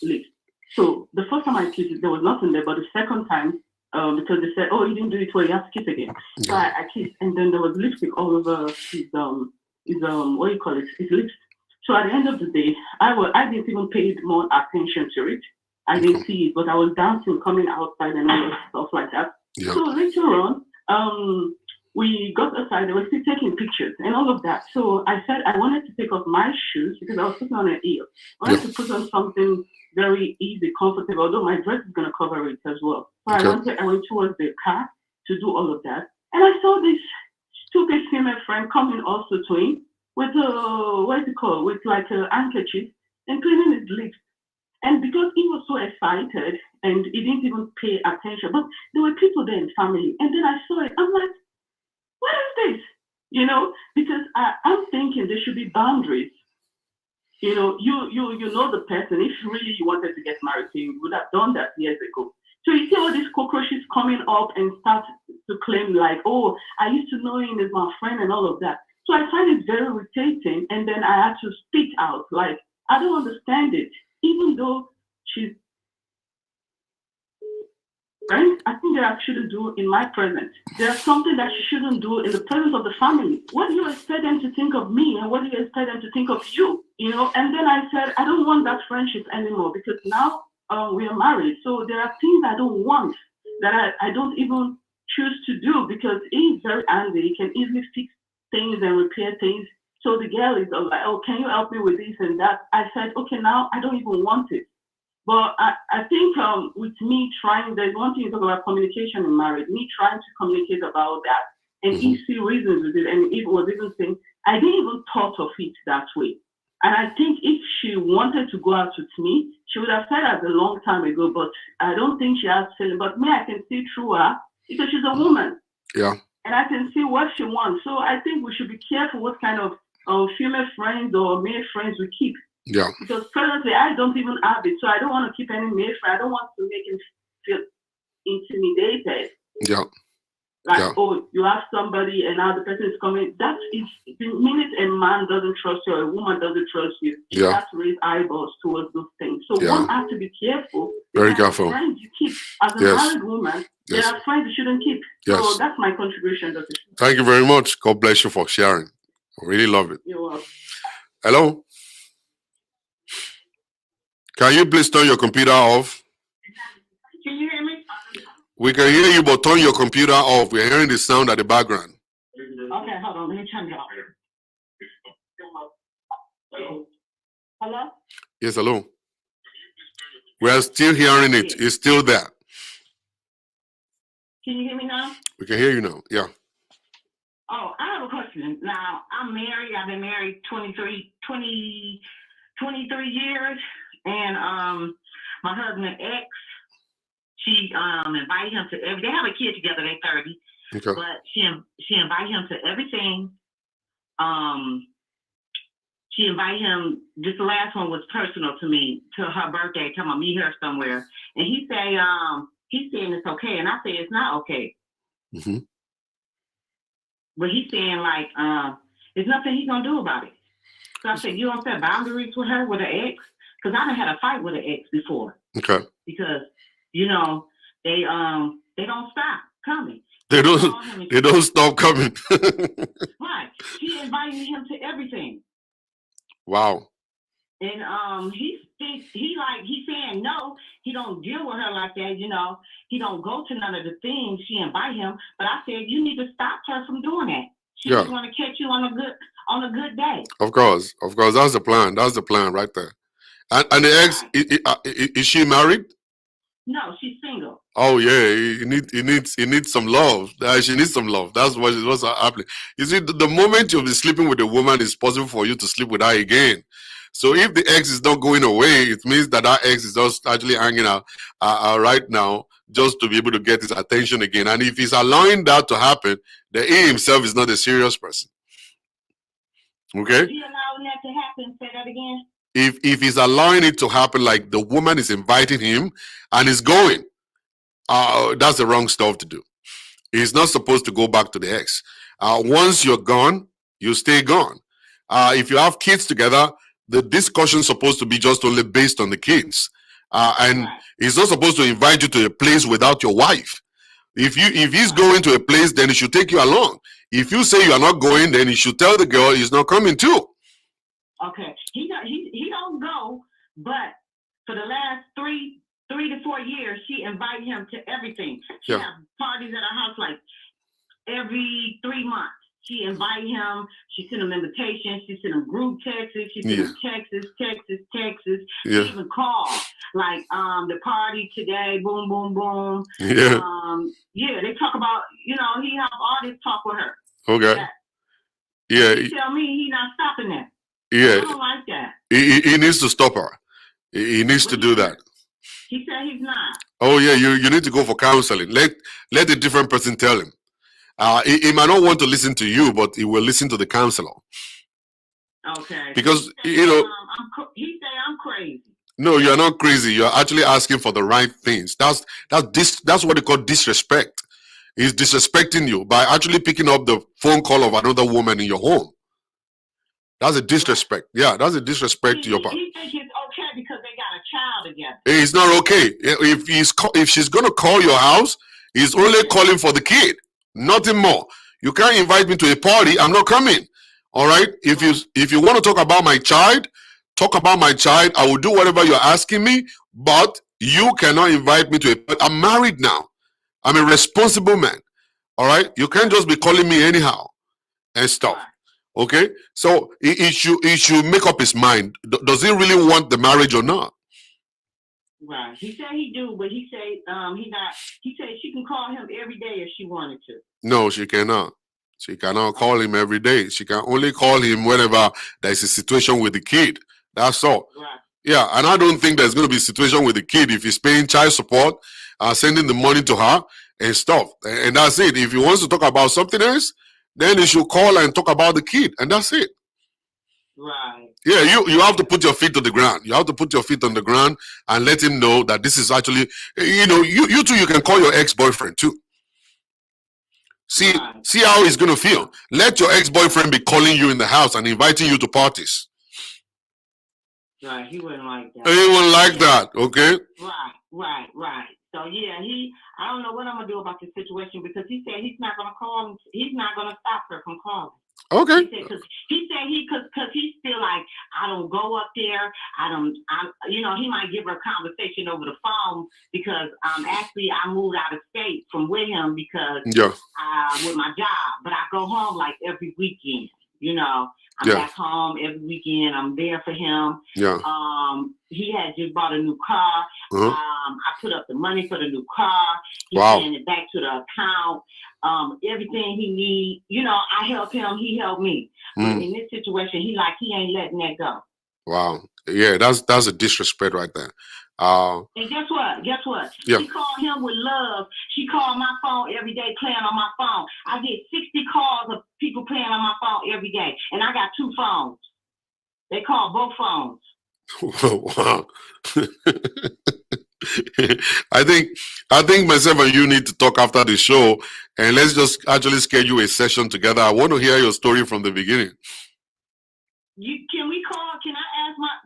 lips. So the first time I kissed, there was nothing there, but the second time, because they said, "Oh, you didn't do it well, you have to kiss again." So I kissed, and then there was lipstick all over his what do you call it, his lips. So at the end of the day, I didn't even pay more attention to it. I didn't see it, but I was dancing, coming outside and all that stuff like that. Yeah. So later on, we got aside, they were still taking pictures and all of that. So I said I wanted to take off my shoes because I was putting on an heel. I wanted to put on something very easy, comfortable, although my dress is going to cover it as well. So I went towards the car to do all of that. And I saw this stupid female friend coming also to him with what is it called? With like a handkerchief and cleaning his lips. And because he was so excited and he didn't even pay attention, but there were people there in family. And then I saw it. I'm like, what is this? You know, because I'm thinking there should be boundaries. You know, you know the person. If really you wanted to get married to him, you would have done that years ago. So you see all these cockroaches coming up and start to claim like, oh, I used to know him as my friend and all of that. So I find it very irritating. And then I had to speak out, like, I don't understand it. Even though she's right, I think that I shouldn't do in my presence. There's something that she shouldn't do in the presence of the family. What do you expect them to think of me, and what do you expect them to think of you? You know. And then I said, I don't want that friendship anymore because now we are married. So there are things I don't want that I don't even choose to do because he's very angry. He can easily fix things and repair things. So the girl is like, oh, can you help me with this and that? I said, okay, now I don't even want it. But I think with me trying, there's one thing you talk about communication in marriage, me trying to communicate about that and he see reasons with it. And it was even saying, I didn't even thought of it that way. And I think if she wanted to go out with me, she would have said that a long time ago, but I don't think she has feeling. But me, I can see through her because she's a woman. Yeah. And I can see what she wants. So I think we should be careful what kind of female friends or male friends we keep. Yeah. Because presently I don't even have it, so I don't want to keep any male friend. I don't want to make him feel intimidated. Yeah. Like, oh, you have somebody and now the person is coming. That is the minute a man doesn't trust you or a woman doesn't trust you, you have to raise eyeballs towards those things. So one has to be careful. Very careful. Friends you keep as a married woman, there are friends you shouldn't keep. Yes. So that's my contribution, Dr. Thank you very much. God bless you for sharing. I really love it. You're welcome. Hello? Can you please turn your computer off? Can you hear me? We can hear you, but turn your computer off. We're hearing the sound at the background. Okay, hold on. Let me turn it off. Hello? Yes, hello. We are still hearing it. It's still there. Can you hear me now? We can hear you now. Yeah. Oh, I have a question. Now, I'm married. I've been married 23 years. And my husband, ex, she invited him to every. They have a kid together. They're 30. Okay. But she invited him to everything. She invited him. This last one was personal to me. To her birthday, talking about meet her somewhere. And he say, he's saying it's okay, and I say it's not okay. Mm-hmm. But he's saying like, there's nothing he's gonna do about it. So I said, you don't set boundaries with her, with her ex, because I done had a fight with an ex before. Okay. Because you know they don't stop coming. They don't stop coming. Right. She invited him to everything. Wow. And he's saying no, he don't deal with her like that, you know. He don't go to none of the things she invite him. But I said you need to stop her from doing that. She just want to catch you on a good day. Of course. That's the plan. That's the plan right there. And the ex, is she married? No, she's single. Oh yeah, he needs some love. She needs some love. That's what's happening. You see, the moment you'll be sleeping with a woman, it's possible for you to sleep with her again. So if the ex is not going away, it means that ex is just actually hanging out right now just to be able to get his attention again. And if he's allowing that to happen, then he himself is not a serious person. Okay? Is he allowing that to happen? Say that again. If he's allowing it to happen, like the woman is inviting him and is going, that's the wrong stuff to do. He's not supposed to go back to the ex. Once you're gone, you stay gone. If you have kids together, the discussion is supposed to be just only based on the kids. And he's not supposed to invite you to a place without your wife. If he's going to a place, then he should take you along. If you say you are not going, then he should tell the girl he's not coming too. Okay, he don't go, but for the last three to 4 years, she invited him to everything. She have parties at her house like every 3 months. She invited him. She sent him invitations. She sent him group texts. She sent him texts. She even called like the party today. Boom, boom, boom. Yeah. They talk about, you know, he have all this talk with her. Okay. Yeah. He tell me he not stopping that. Yeah. I don't like that. He needs to stop her. He needs to do that. He said he's not. Oh yeah, you need to go for counseling. Let a different person tell him. He might not want to listen to you, but he will listen to the counselor. Okay. Because he say I'm crazy. No, you're not crazy. You're actually asking for the right things. That's what they call disrespect. He's disrespecting you by actually picking up the phone call of another woman in your home. That's a disrespect. Yeah, that's a disrespect to your part. He thinks it's okay because they got a child together. It's not okay. If she's gonna call your house, he's only calling for the kid, nothing more. You can't invite me to a party. I'm not coming. All right. If you want to talk about my child, talk about my child. I will do whatever you're asking me, but you cannot invite me to a party. I'm married now. I'm a responsible man. All right. You can't just be calling me anyhow and stuff. Okay. So he should make up his mind. Does he really want the marriage or not? Right. He said he do, but he said he not. He said she can call him every day if she wanted to. No, she cannot. She cannot call him every day. She can only call him whenever there's a situation with the kid. That's all. Right. Yeah, and I don't think there's going to be a situation with the kid if he's paying child support, sending the money to her and stuff. And that's it. If he wants to talk about something else, then he should call and talk about the kid, and that's it. Right. Yeah, you have to put your feet on the ground. You have to put your feet on the ground and let him know that this is actually, you too, you can call your ex-boyfriend too. See how he's going to feel. Let your ex-boyfriend be calling you in the house and inviting you to parties. Right, he wouldn't like that. He wouldn't like that, okay? Right. So yeah, I don't know what I'm gonna do about this situation because he said he's not gonna call. He's not gonna stop her from calling. Okay. He said because he's still like, I don't go up there. He might give her a conversation over the phone because actually I moved out of state from with him because with my job, but I go home like every weekend. I'm back home every weekend. I'm there for him. Yeah. He had just bought a new car. I put up the money for the new car. He sent it back to the account. Everything he needs, I help him. He helped me. But in this situation, he ain't letting that go. Wow. Yeah, that's a disrespect right there. And guess what? Yeah. She called him with love. She called my phone every day playing on my phone. I get 60 calls of people playing on my phone every day. And I got 2 phones. They call both phones. Wow. I think myself and you need to talk after the show and let's just actually schedule a session together. I want to hear your story from the beginning. Can we call?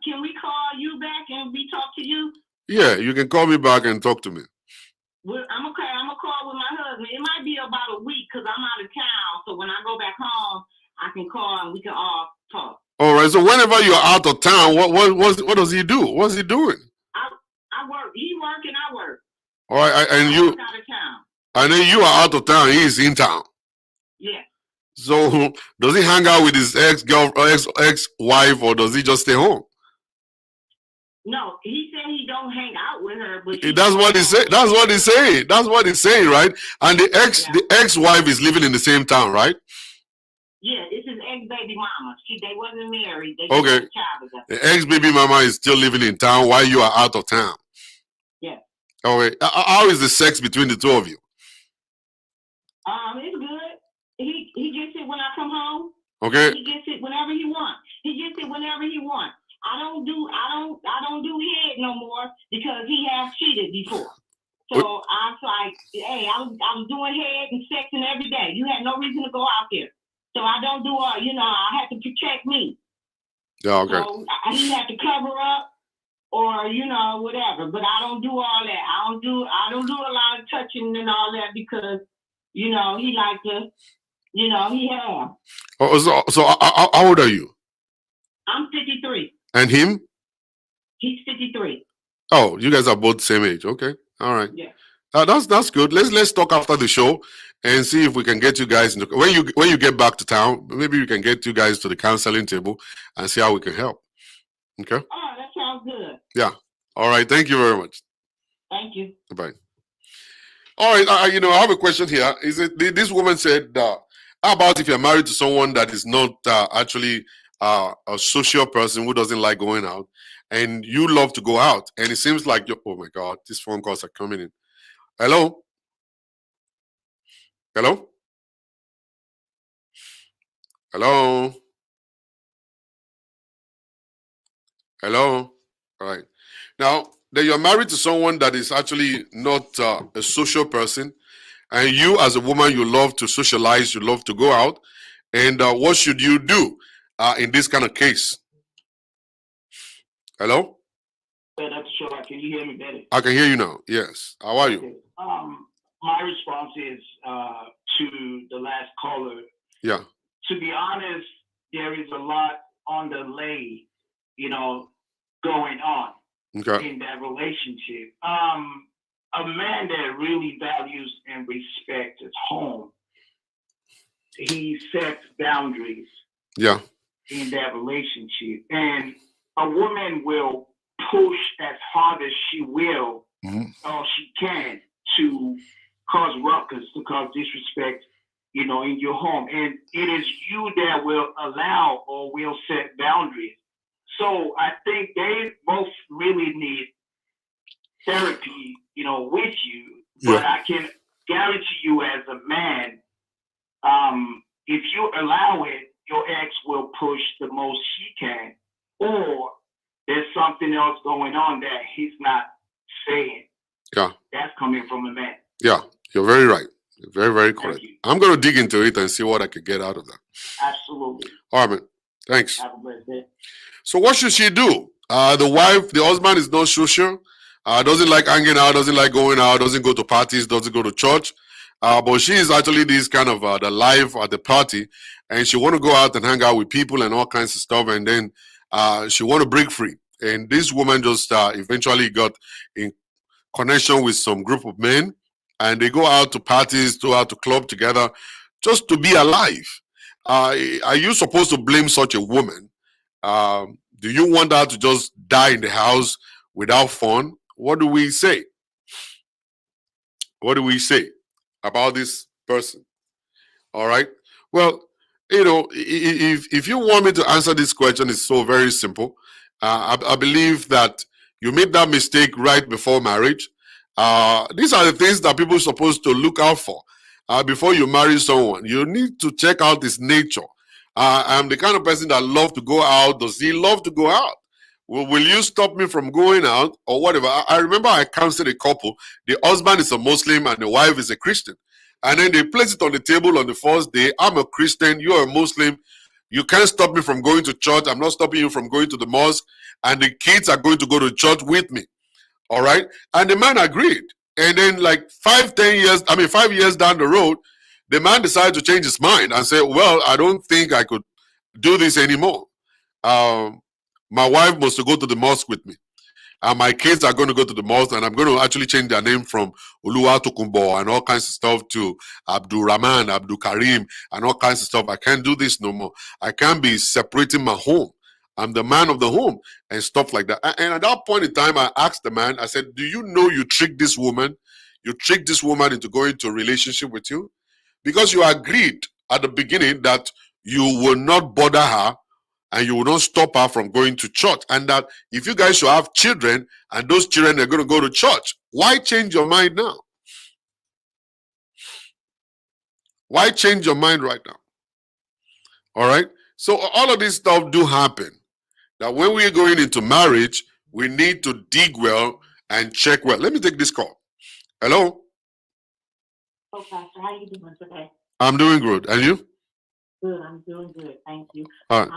Can we call you back and we talk to you? Yeah, you can call me back and talk to me. I'm gonna call with my husband. It might be about a week because I'm out of town. So when I go back home, I can call and we can all talk. All right. So whenever you're out of town, what does he do? What's he doing? I work. He work and I work. All right, and I you. work out of town. I know you are out of town. He is in town. Yeah. So does he hang out with his ex-wife, or does he just stay home? No, he said he don't hang out with her, but That's what he said. That's what he's saying. That's what he's saying, right? And the ex-wife is living in the same town, right? Yeah, it's his ex-baby mama. They wasn't married. They Okay. just had a child together. The ex-baby mama is still living in town while you are out of town. Yeah. Okay. How is the sex between the two of you? It's good. He gets it when I come home. Okay. He gets it whenever he wants. I don't do head no more because he has cheated before. So I was like, hey, I was doing head and sexing every day. You had no reason to go out there. So I don't do all, I had to protect me. Yeah, okay. So he had to cover up or, whatever. But I don't do all that. I don't do a lot of touching and all that because, he like to, he have. Oh, so how old are you? I'm 53. And him? He's 53. Oh, you guys are both same age. Okay. All right. Yeah. That's good. Let's talk after the show and see if we can get you guys into, when you get back to town. Maybe we can get you guys to the counseling table and see how we can help. Okay. Oh, that sounds good. Yeah. All right. Thank you very much. Thank you. Bye. All right. I have a question here. Is it this woman said, how about if you're married to someone that is not actually a social person who doesn't like going out, and you love to go out, and it seems like oh my God, these phone calls are coming in. Hello? Hello? Hello? Hello? All right. Now, that you're married to someone that is actually not a social person, and you as a woman, you love to socialize, you love to go out, and what should you do in this kind of case? Hello? Dr. Shola, can you hear me better? I can hear you now. Yes. How are you? Okay. My response is to the last caller. Yeah. To be honest, there is a lot on the lay, going on Okay. in that relationship. A man that really values and respects his home, he sets boundaries. Yeah. In that relationship, and a woman will push as hard as she will or she can to cause ruckus, to cause disrespect, in your home. And it is you that will allow or will set boundaries. So I think they both really need therapy, with you. But Yeah. I can guarantee you as a man, if you allow it, your ex will push the most she can, or there's something else going on that he's not saying. Yeah. That's coming from a man. Yeah. You're very right. You're very, very correct. you. I'm going to dig into it and see what I could get out of that. Absolutely. All right, man. Thanks. Have a blessed day. So what should she do? The husband is not social, doesn't like hanging out, doesn't like going out, doesn't go to parties, doesn't go to church. But she is actually this kind of the life at the party, and she want to go out and hang out with people and all kinds of stuff, and then she want to break free. And this woman just eventually got in connection with some group of men, and they go out to parties, go out to club together, just to be alive. Are you supposed to blame such a woman? Do you want her to just die in the house without fun? What do we say? What do we say about this person? All right. Well, if you want me to answer this question, it's so very simple. I believe that you made that mistake right before marriage. These are the things that people are supposed to look out for before you marry someone. You need to check out his nature. I'm the kind of person that love to go out. Does he love to go out? Will you stop me from going out or whatever? I remember I counseled a couple. The husband is a Muslim and the wife is a Christian. and then they place it on the table on the first day. I'm a Christian, you're a Muslim. You can't stop me from going to church. I'm not stopping you from going to the mosque. And the kids are going to go to church with me. All right. And the man agreed. And then like 5 years down the road, the man decided to change his mind and say, well, I don't think I could do this anymore. My wife wants to go to the mosque with me. And my kids are going to go to the mosque, and I'm going to actually change their name from Oluwa Tokumbo and all kinds of stuff to Abdul Rahman, Abdul Karim, and all kinds of stuff. I can't do this no more. I can't be separating my home. I'm the man of the home and stuff like that. And at that point in time, I asked the man, I said, do you know you tricked this woman? You tricked this woman into going into a relationship with you? Because you agreed at the beginning that you will not bother her and you will not stop her from going to church. And that if you guys should have children and those children are going to go to church, why change your mind now? Why change your mind right now? All right. So all of this stuff do happen. That when we're going into marriage, we need to dig well and check well. Let me take this call. Hello? Oh, Pastor, how you doing today? I'm doing good. And you? Good, I'm doing good, thank you. All right.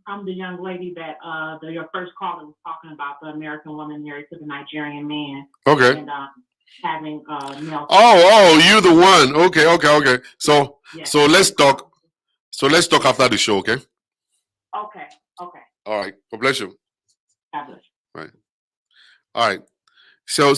I'm the young lady that your first caller was talking about, the American woman married to the Nigerian man. Okay. And having male. Oh, you the one. Okay. So Yes. so let's talk. So let's talk after the show, okay? Okay. All right. God bless you. God bless. Right. All right. So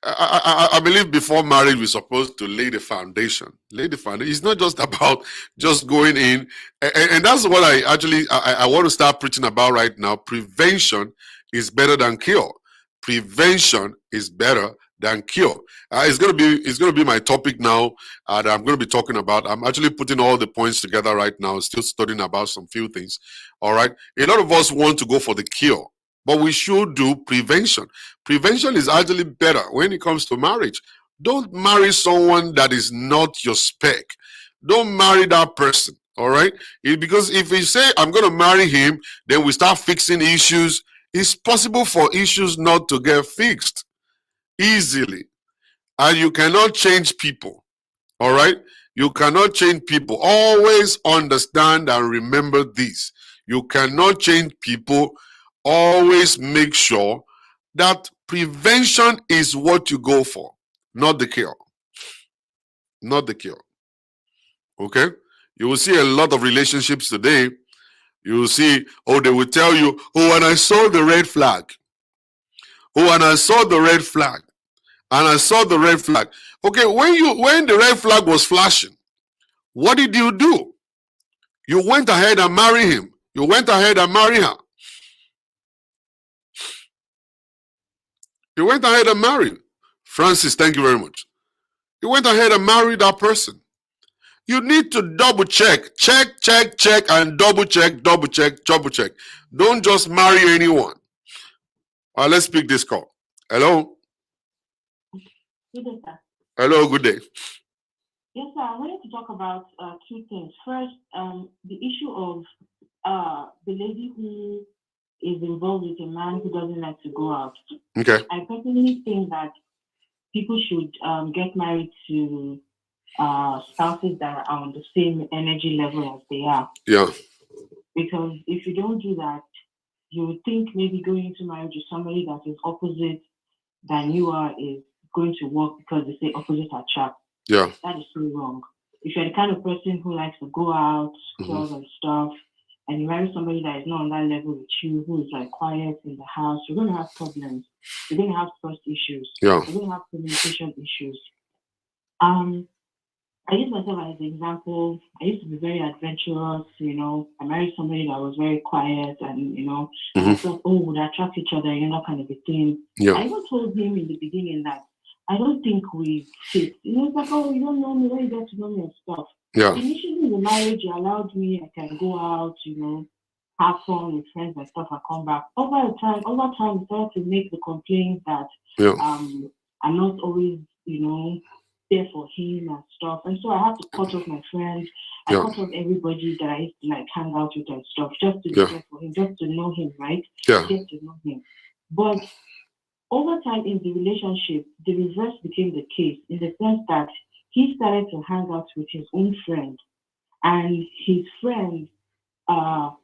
I believe before marriage we're supposed to lay the foundation. It's not just about just going in, and that's what I want to start preaching about right now. Prevention is better than cure. Prevention is better than cure. It's gonna be my topic now that I'm gonna be talking about. I'm actually putting all the points together right now. Still studying about some few things. All right. A lot of us want to go for the cure, but we should do prevention. Prevention is actually better when it comes to marriage. Don't marry someone that is not your spec. Don't marry that person, all right? Because if we say, I'm going to marry him, then we start fixing issues. It's possible for issues not to get fixed easily. And you cannot change people, all right? You cannot change people. Always understand and remember this. You cannot change people. Always make sure that prevention is what you go for, not the cure. Not the cure. Okay? You will see a lot of relationships today. You will see, they will tell you, and I saw the red flag. And I saw the red flag. And I saw the red flag. Okay, when the red flag was flashing, what did you do? You went ahead and married him. You went ahead and married her. You went ahead and married. Francis, thank you very much. You went ahead and married that person. You need to double check. Check, and double check. Don't just marry anyone. All right, let's pick this call. Hello? Good day, sir. Hello, good day. Yes, sir. I wanted to talk about 2 things. First, the issue of the lady who is involved with a man who doesn't like to go out. Okay. I personally think that people should get married to spouses that are on the same energy level as they are. Yeah. Because if you don't do that, you would think maybe going into marriage with somebody that is opposite than you are is going to work because they say opposites attract. Yeah. That is so wrong. If you're the kind of person who likes to go out, clubs and stuff, and you marry somebody that is not on that level with you, who is like quiet in the house, you're going to have problems. You're going to have trust issues. Yeah. You're going to have communication issues. I use myself as an example. I used to be very adventurous, I married somebody that was very quiet and, I thought, would attract each other, kind of a thing. Yeah. I even told him in the beginning that I don't think we fit. It's like, you don't know me, when you get to know me and stuff. Yeah. Initially in the marriage, you allowed me, I can go out, have fun with friends and stuff and come back. Over time, we started to make the complaint that I'm not always, there for him and stuff. And so I had to cut off my friends. I cut off everybody that I used to hang out with and stuff, just to be there for him, just to know him, right? Yeah. Just to know him. But over time in the relationship, the reverse became the case in the sense that he started to hang out with his own friends, and his friends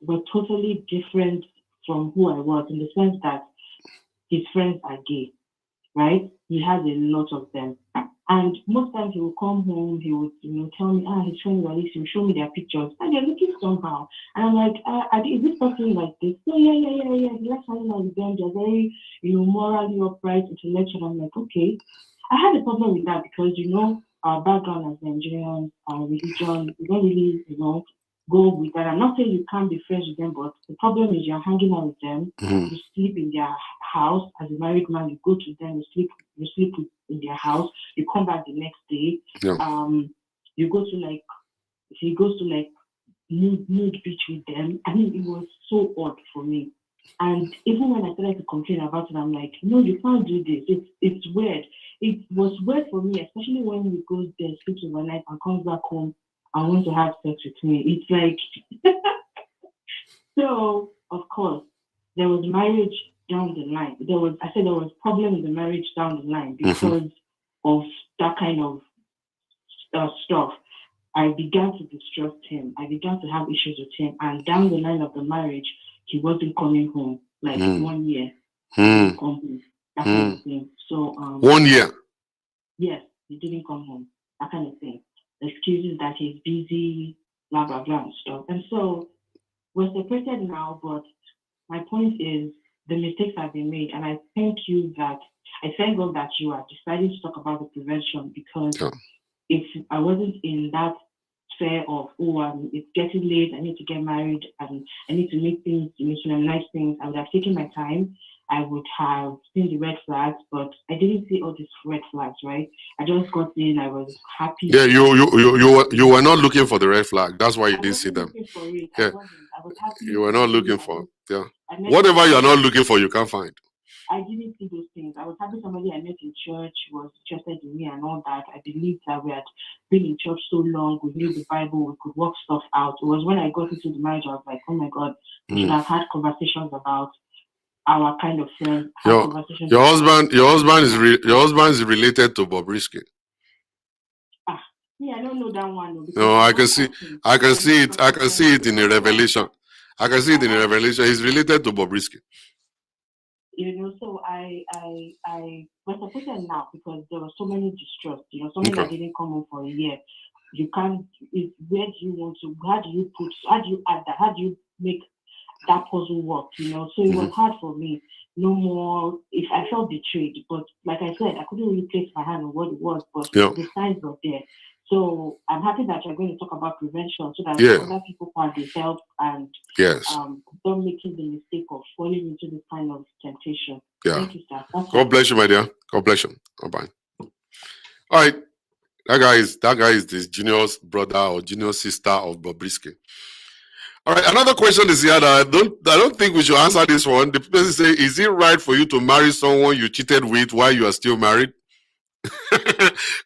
were totally different from who I was, in the sense that his friends are gay, right? He has a lot of them. And most times he would come home, he would, tell me, his friends are this, he would show me their pictures, and they're looking somehow. And I'm like, is this person like this? Oh, yeah. He likes hanging out with them. They're very, morally upright, intellectual. I'm like, okay. I had a problem with that because, our background as Nigerians, our religion, we don't really, go with that. I'm not saying you can't be friends with them, but the problem is you're hanging out with them. You sleep in their house as a married man. You go to them, you sleep in their house. You come back the next day. Yeah. You go to he goes to nude beach with them. I mean, it was so odd for me. And even when I started to complain about it, I'm like, no, you can't do this. It's weird. It was weird for me, especially when he goes there, sleeps overnight, and comes back home and wants to have sex with me. It's like, so of course, there was marriage down the line. There was problem in the marriage down the line because of that kind of stuff. I began to distrust him. I began to have issues with him. And down the line of the marriage, he wasn't coming home. 1 year. He didn't come home. That kind of thing. So 1 year. Yes, he didn't come home. That kind of thing. Excuses that he's busy, blah blah blah and stuff. And so we're separated now, but my point is the mistakes have been made, and I thank God that you are deciding to talk about the prevention, because if I wasn't in that sphere of it's getting late, I need to get married, and I need to make things, nice things, I would have taken my time. I would have seen the red flags, but I didn't see all these red flags, right? I just got in, I was happy. Yeah, you were not looking for the red flag. That's why you didn't see them. Yeah. I was happy. You were not looking for whatever you are not looking for, you can't find. I didn't see those things. I was happy somebody I met in church was interested in me and all that. I believed that we had been in church so long, we knew the Bible, we could work stuff out. It was when I got into the marriage, I was like, oh my God, we should have had conversations about our kind of friends. Your husband is related to Bobrisky. Yeah, I don't know that one. No, I can see it in the Revelation. I can see it in the Revelation. He's related to Bobrisky. So I was separated now because there were so many distrust. Somebody that didn't come home for a year. You can't. Where do you want to? How do you add that? How do you make that puzzle work? So it was hard for me. No more. If I felt betrayed, but like I said, I couldn't really place my hand on what it was, but the signs were there. So I'm happy that you're going to talk about prevention so that other people can be helped and don't make the mistake of falling into this kind of temptation. Yeah. Thank you, sir. God bless you, my dear. God bless you. Bye. All right. That guy is the junior brother or junior sister of Bobrisky. All right. Another question is here that I don't think we should answer this one. The person say, is it right for you to marry someone you cheated with while you are still married?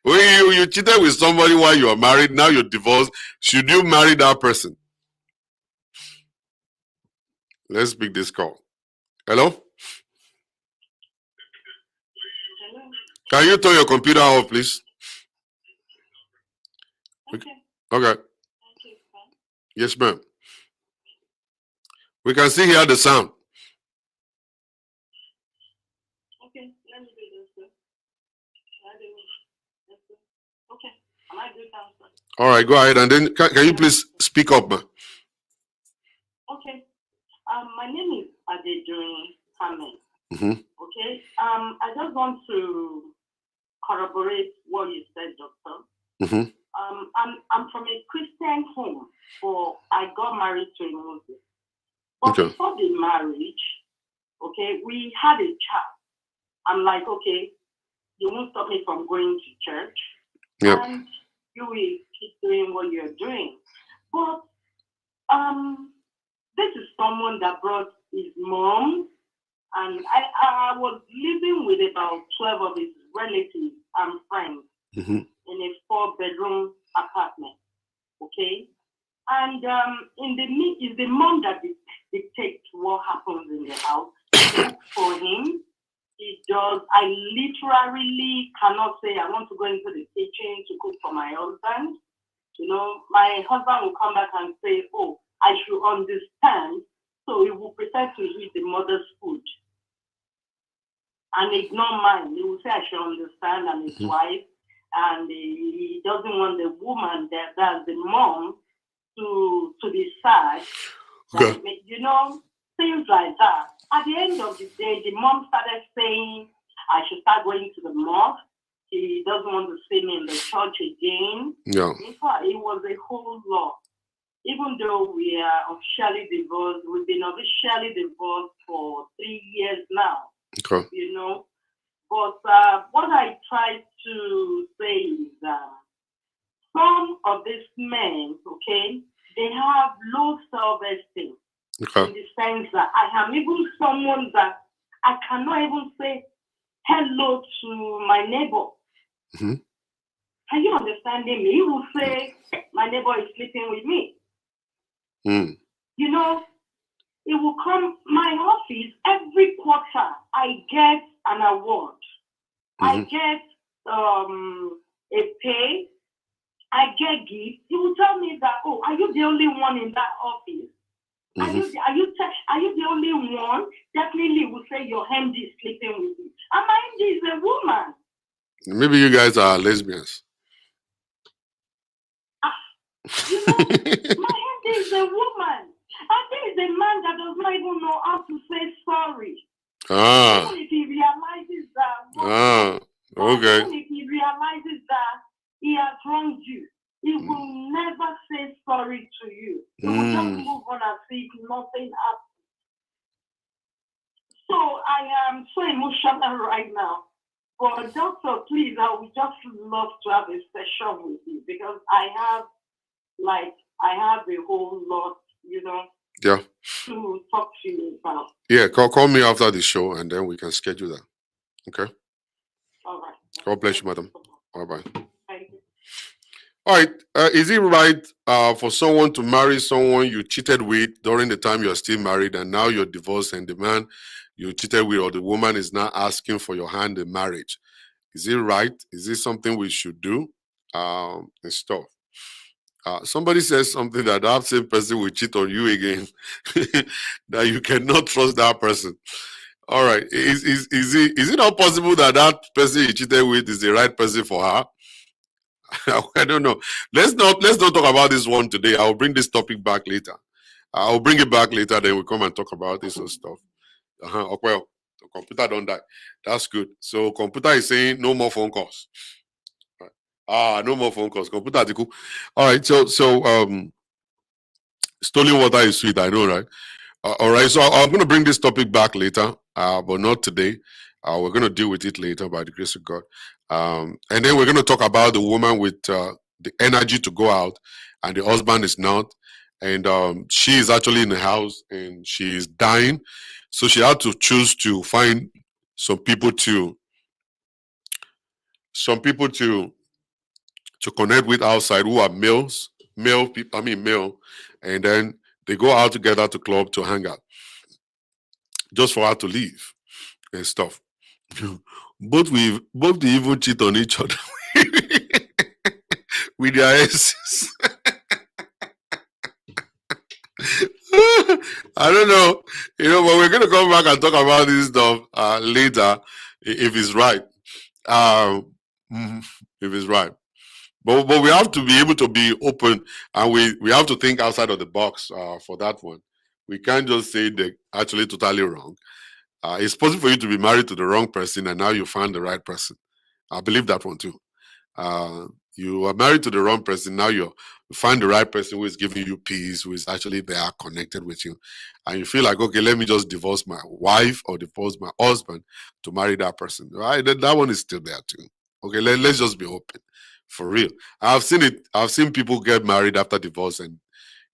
When you cheated with somebody while you are married, now you're divorced, should you marry that person? Let's pick this call. Hello? Can you turn your computer off, please? Okay. Yes, ma'am. We can see here the sound. Okay, let me do this, sir. Okay, I might do that, sir. All right, go ahead, and then can you please speak up, ma'am? Okay. My name is Adedun Hamid. Okay. I just want to corroborate what you said, Doctor. I'm from a Christian home, but I got married to a Muslim. But before the marriage, we had a chat. I'm like, okay, you won't stop me from going to church. And you will keep doing what you're doing. But this is someone that brought his mom, and I was living with about 12 of his relatives and friends in a 4-bedroom apartment. Okay? And it's the mom that dictates what happens in the house. She cooks for him. She I literally cannot say I want to go into the kitchen to cook for my husband. You know, my husband will come back and say, oh, I should understand. So he will prefer to eat the mother's food and ignore mine. He will say I should understand, and his wife, and he doesn't want the woman that's the mom to be sad. Okay. You know, things like that. At the end of the day, the mom started saying I should start going to the mosque. She doesn't want to see me in the church again. Yeah. In fact, it was a whole lot. Even though we are officially divorced, we've been officially divorced for 3 years now. Okay. You know, but what I try to say is some of these men, okay, they have low self-esteem. Okay. In the sense that I am even someone that I cannot even say hello to my neighbor. Mm-hmm. Are you understanding me? He will say, my neighbor is sleeping with me. Mm. You know, it will come, my office, every quarter, I get an award. I get a pay. I get gifts. He will tell me that, oh, are you the only one in that office? Are you the only one? Definitely will say your MD is sleeping with you. And my MD is a woman. Maybe you guys are lesbians. You know, my MD is a woman. And there is a man that does not even know how to say sorry. Even if he realizes that. Okay. Even if he realizes that he has wronged you, he will never say sorry to you. He will just move on and see if nothing happens. So I am so emotional right now. But doctor, please, I would just love to have a session with you because I have a whole lot, you know, Yeah. to talk to you about. Yeah, call me after the show and then we can schedule that. Okay. All right. God bless you, madam. Bye-bye. Thank you. All right. Is it right for someone to marry someone you cheated with during the time you're still married and now you're divorced and the man you cheated with or the woman is now asking for your hand in marriage? Is it right? Is this something we should do? And stuff. Somebody says something that same person will cheat on you again, that you cannot trust that person. All right. Is it not possible that person you cheated with is the right person for her? I don't know. Let's not talk about this one today. I'll bring this topic back later. I'll bring it back later. Then we'll come and talk about this and stuff. Okay, well, the computer don't die. That's good. So computer is saying no more phone calls. Right. No more phone calls. Computer, cool. All right. So stolen water is sweet. I know, right? All right. So I'm going to bring this topic back later, but not today. We're going to deal with it later by the grace of God. And then we're going to talk about the woman with the energy to go out and the husband is not. And she is actually in the house and she is dying. So she had to choose to find some people to connect with outside who are male people, and then they go out together to club to hang out just for her to leave and stuff. Both they even cheat on each other with their exes. I don't know, but we're gonna come back and talk about this stuff later if it's right. If it's right. But we have to be able to be open and we have to think outside of the box for that one. We can't just say they're actually totally wrong. It's possible for you to be married to the wrong person and now you found the right person. I believe that one too. You are married to the wrong person, now you find the right person who is giving you peace, who is actually there connected with you. And you feel like, okay, let me just divorce my wife or divorce my husband to marry that person. Right? That one is still there too. Okay, let's just be open. For real. I've seen it. I've seen people get married after divorce and,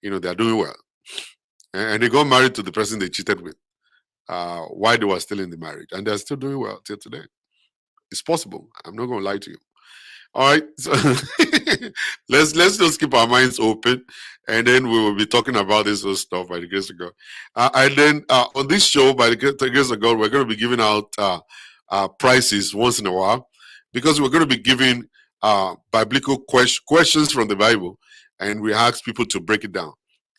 they're doing well. And they got married to the person they cheated with while they were still in the marriage. And they're still doing well till today. It's possible. I'm not going to lie to you. All right. So let's just keep our minds open. And then we will be talking about this whole stuff by the grace of God. And then on this show, by the grace of God, we're going to be giving out prices once in a while, because we're going to be giving biblical questions from the Bible, and we ask people to break it down.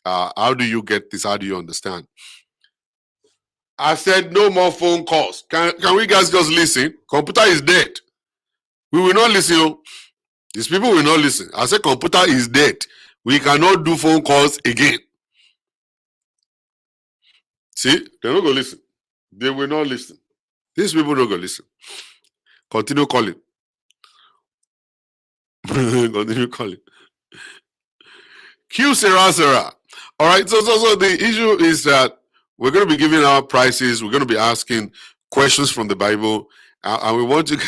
How do you get this? How do you understand? I said no more phone calls. Can we guys just listen? Computer is dead. We will not listen. These people will not listen. I said computer is dead. We cannot do phone calls again. See, they're not going to listen. They will not listen. These people don't go listen. Continue calling. Continue calling. Q Sarah. All right. So the issue is that we're going to be giving our prices. We're going to be asking questions from the Bible, and we want to.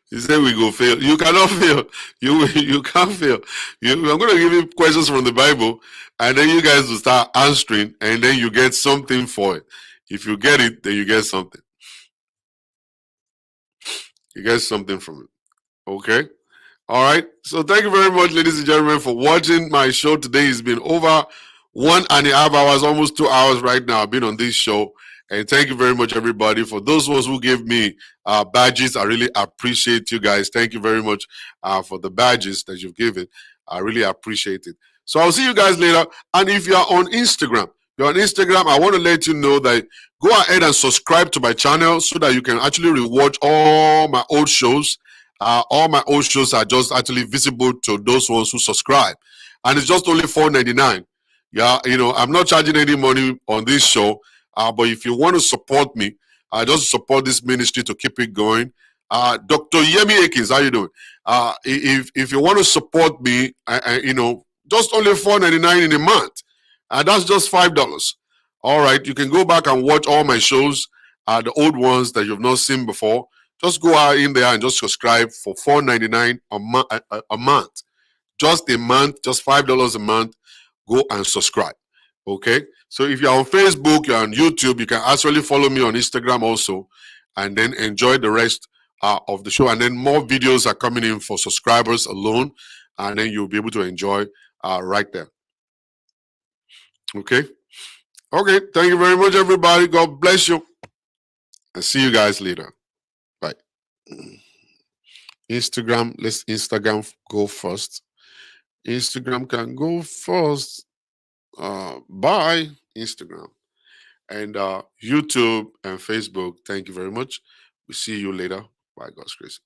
You say we go fail. You cannot fail. You can't fail. I'm going to give you questions from the Bible, and then you guys will start answering, and then you get something for it. If you get it, then you get something. You get something from it. Okay? All right. So thank you very much, ladies and gentlemen, for watching my show today. It's been over 1.5 hours, almost 2 hours right now. I've been on this show. And thank you very much, everybody. For those ones who gave me badges, I really appreciate you guys. Thank you very much for the badges that you've given. I really appreciate it. So I'll see you guys later. And if you're on Instagram, I want to let you know that go ahead and subscribe to my channel so that you can actually rewatch all my old shows. All my old shows are just actually visible to those ones who subscribe. And it's just only $4.99. Yeah, I'm not charging any money on this show. But if you want to support me, just support this ministry to keep it going. Dr. Yemi Akins, how you doing? If you want to support me, just only $4.99 in a month. That's just $5. All right, you can go back and watch all my shows, the old ones that you've not seen before. Just go out in there and just subscribe for $4.99 a month. Just a month, just $5 a month. Go and subscribe. Okay, so if you're on Facebook, you're on YouTube, you can actually follow me on Instagram also, and then enjoy the rest of the show. And then more videos are coming in for subscribers alone, and then you'll be able to enjoy right there. Okay, thank you very much, everybody. God bless you, and see you guys later. Bye. Instagram, let's Instagram go first. Instagram can go first. Bye, Instagram. And YouTube and Facebook, thank you very much. We'll see you later. By God's grace.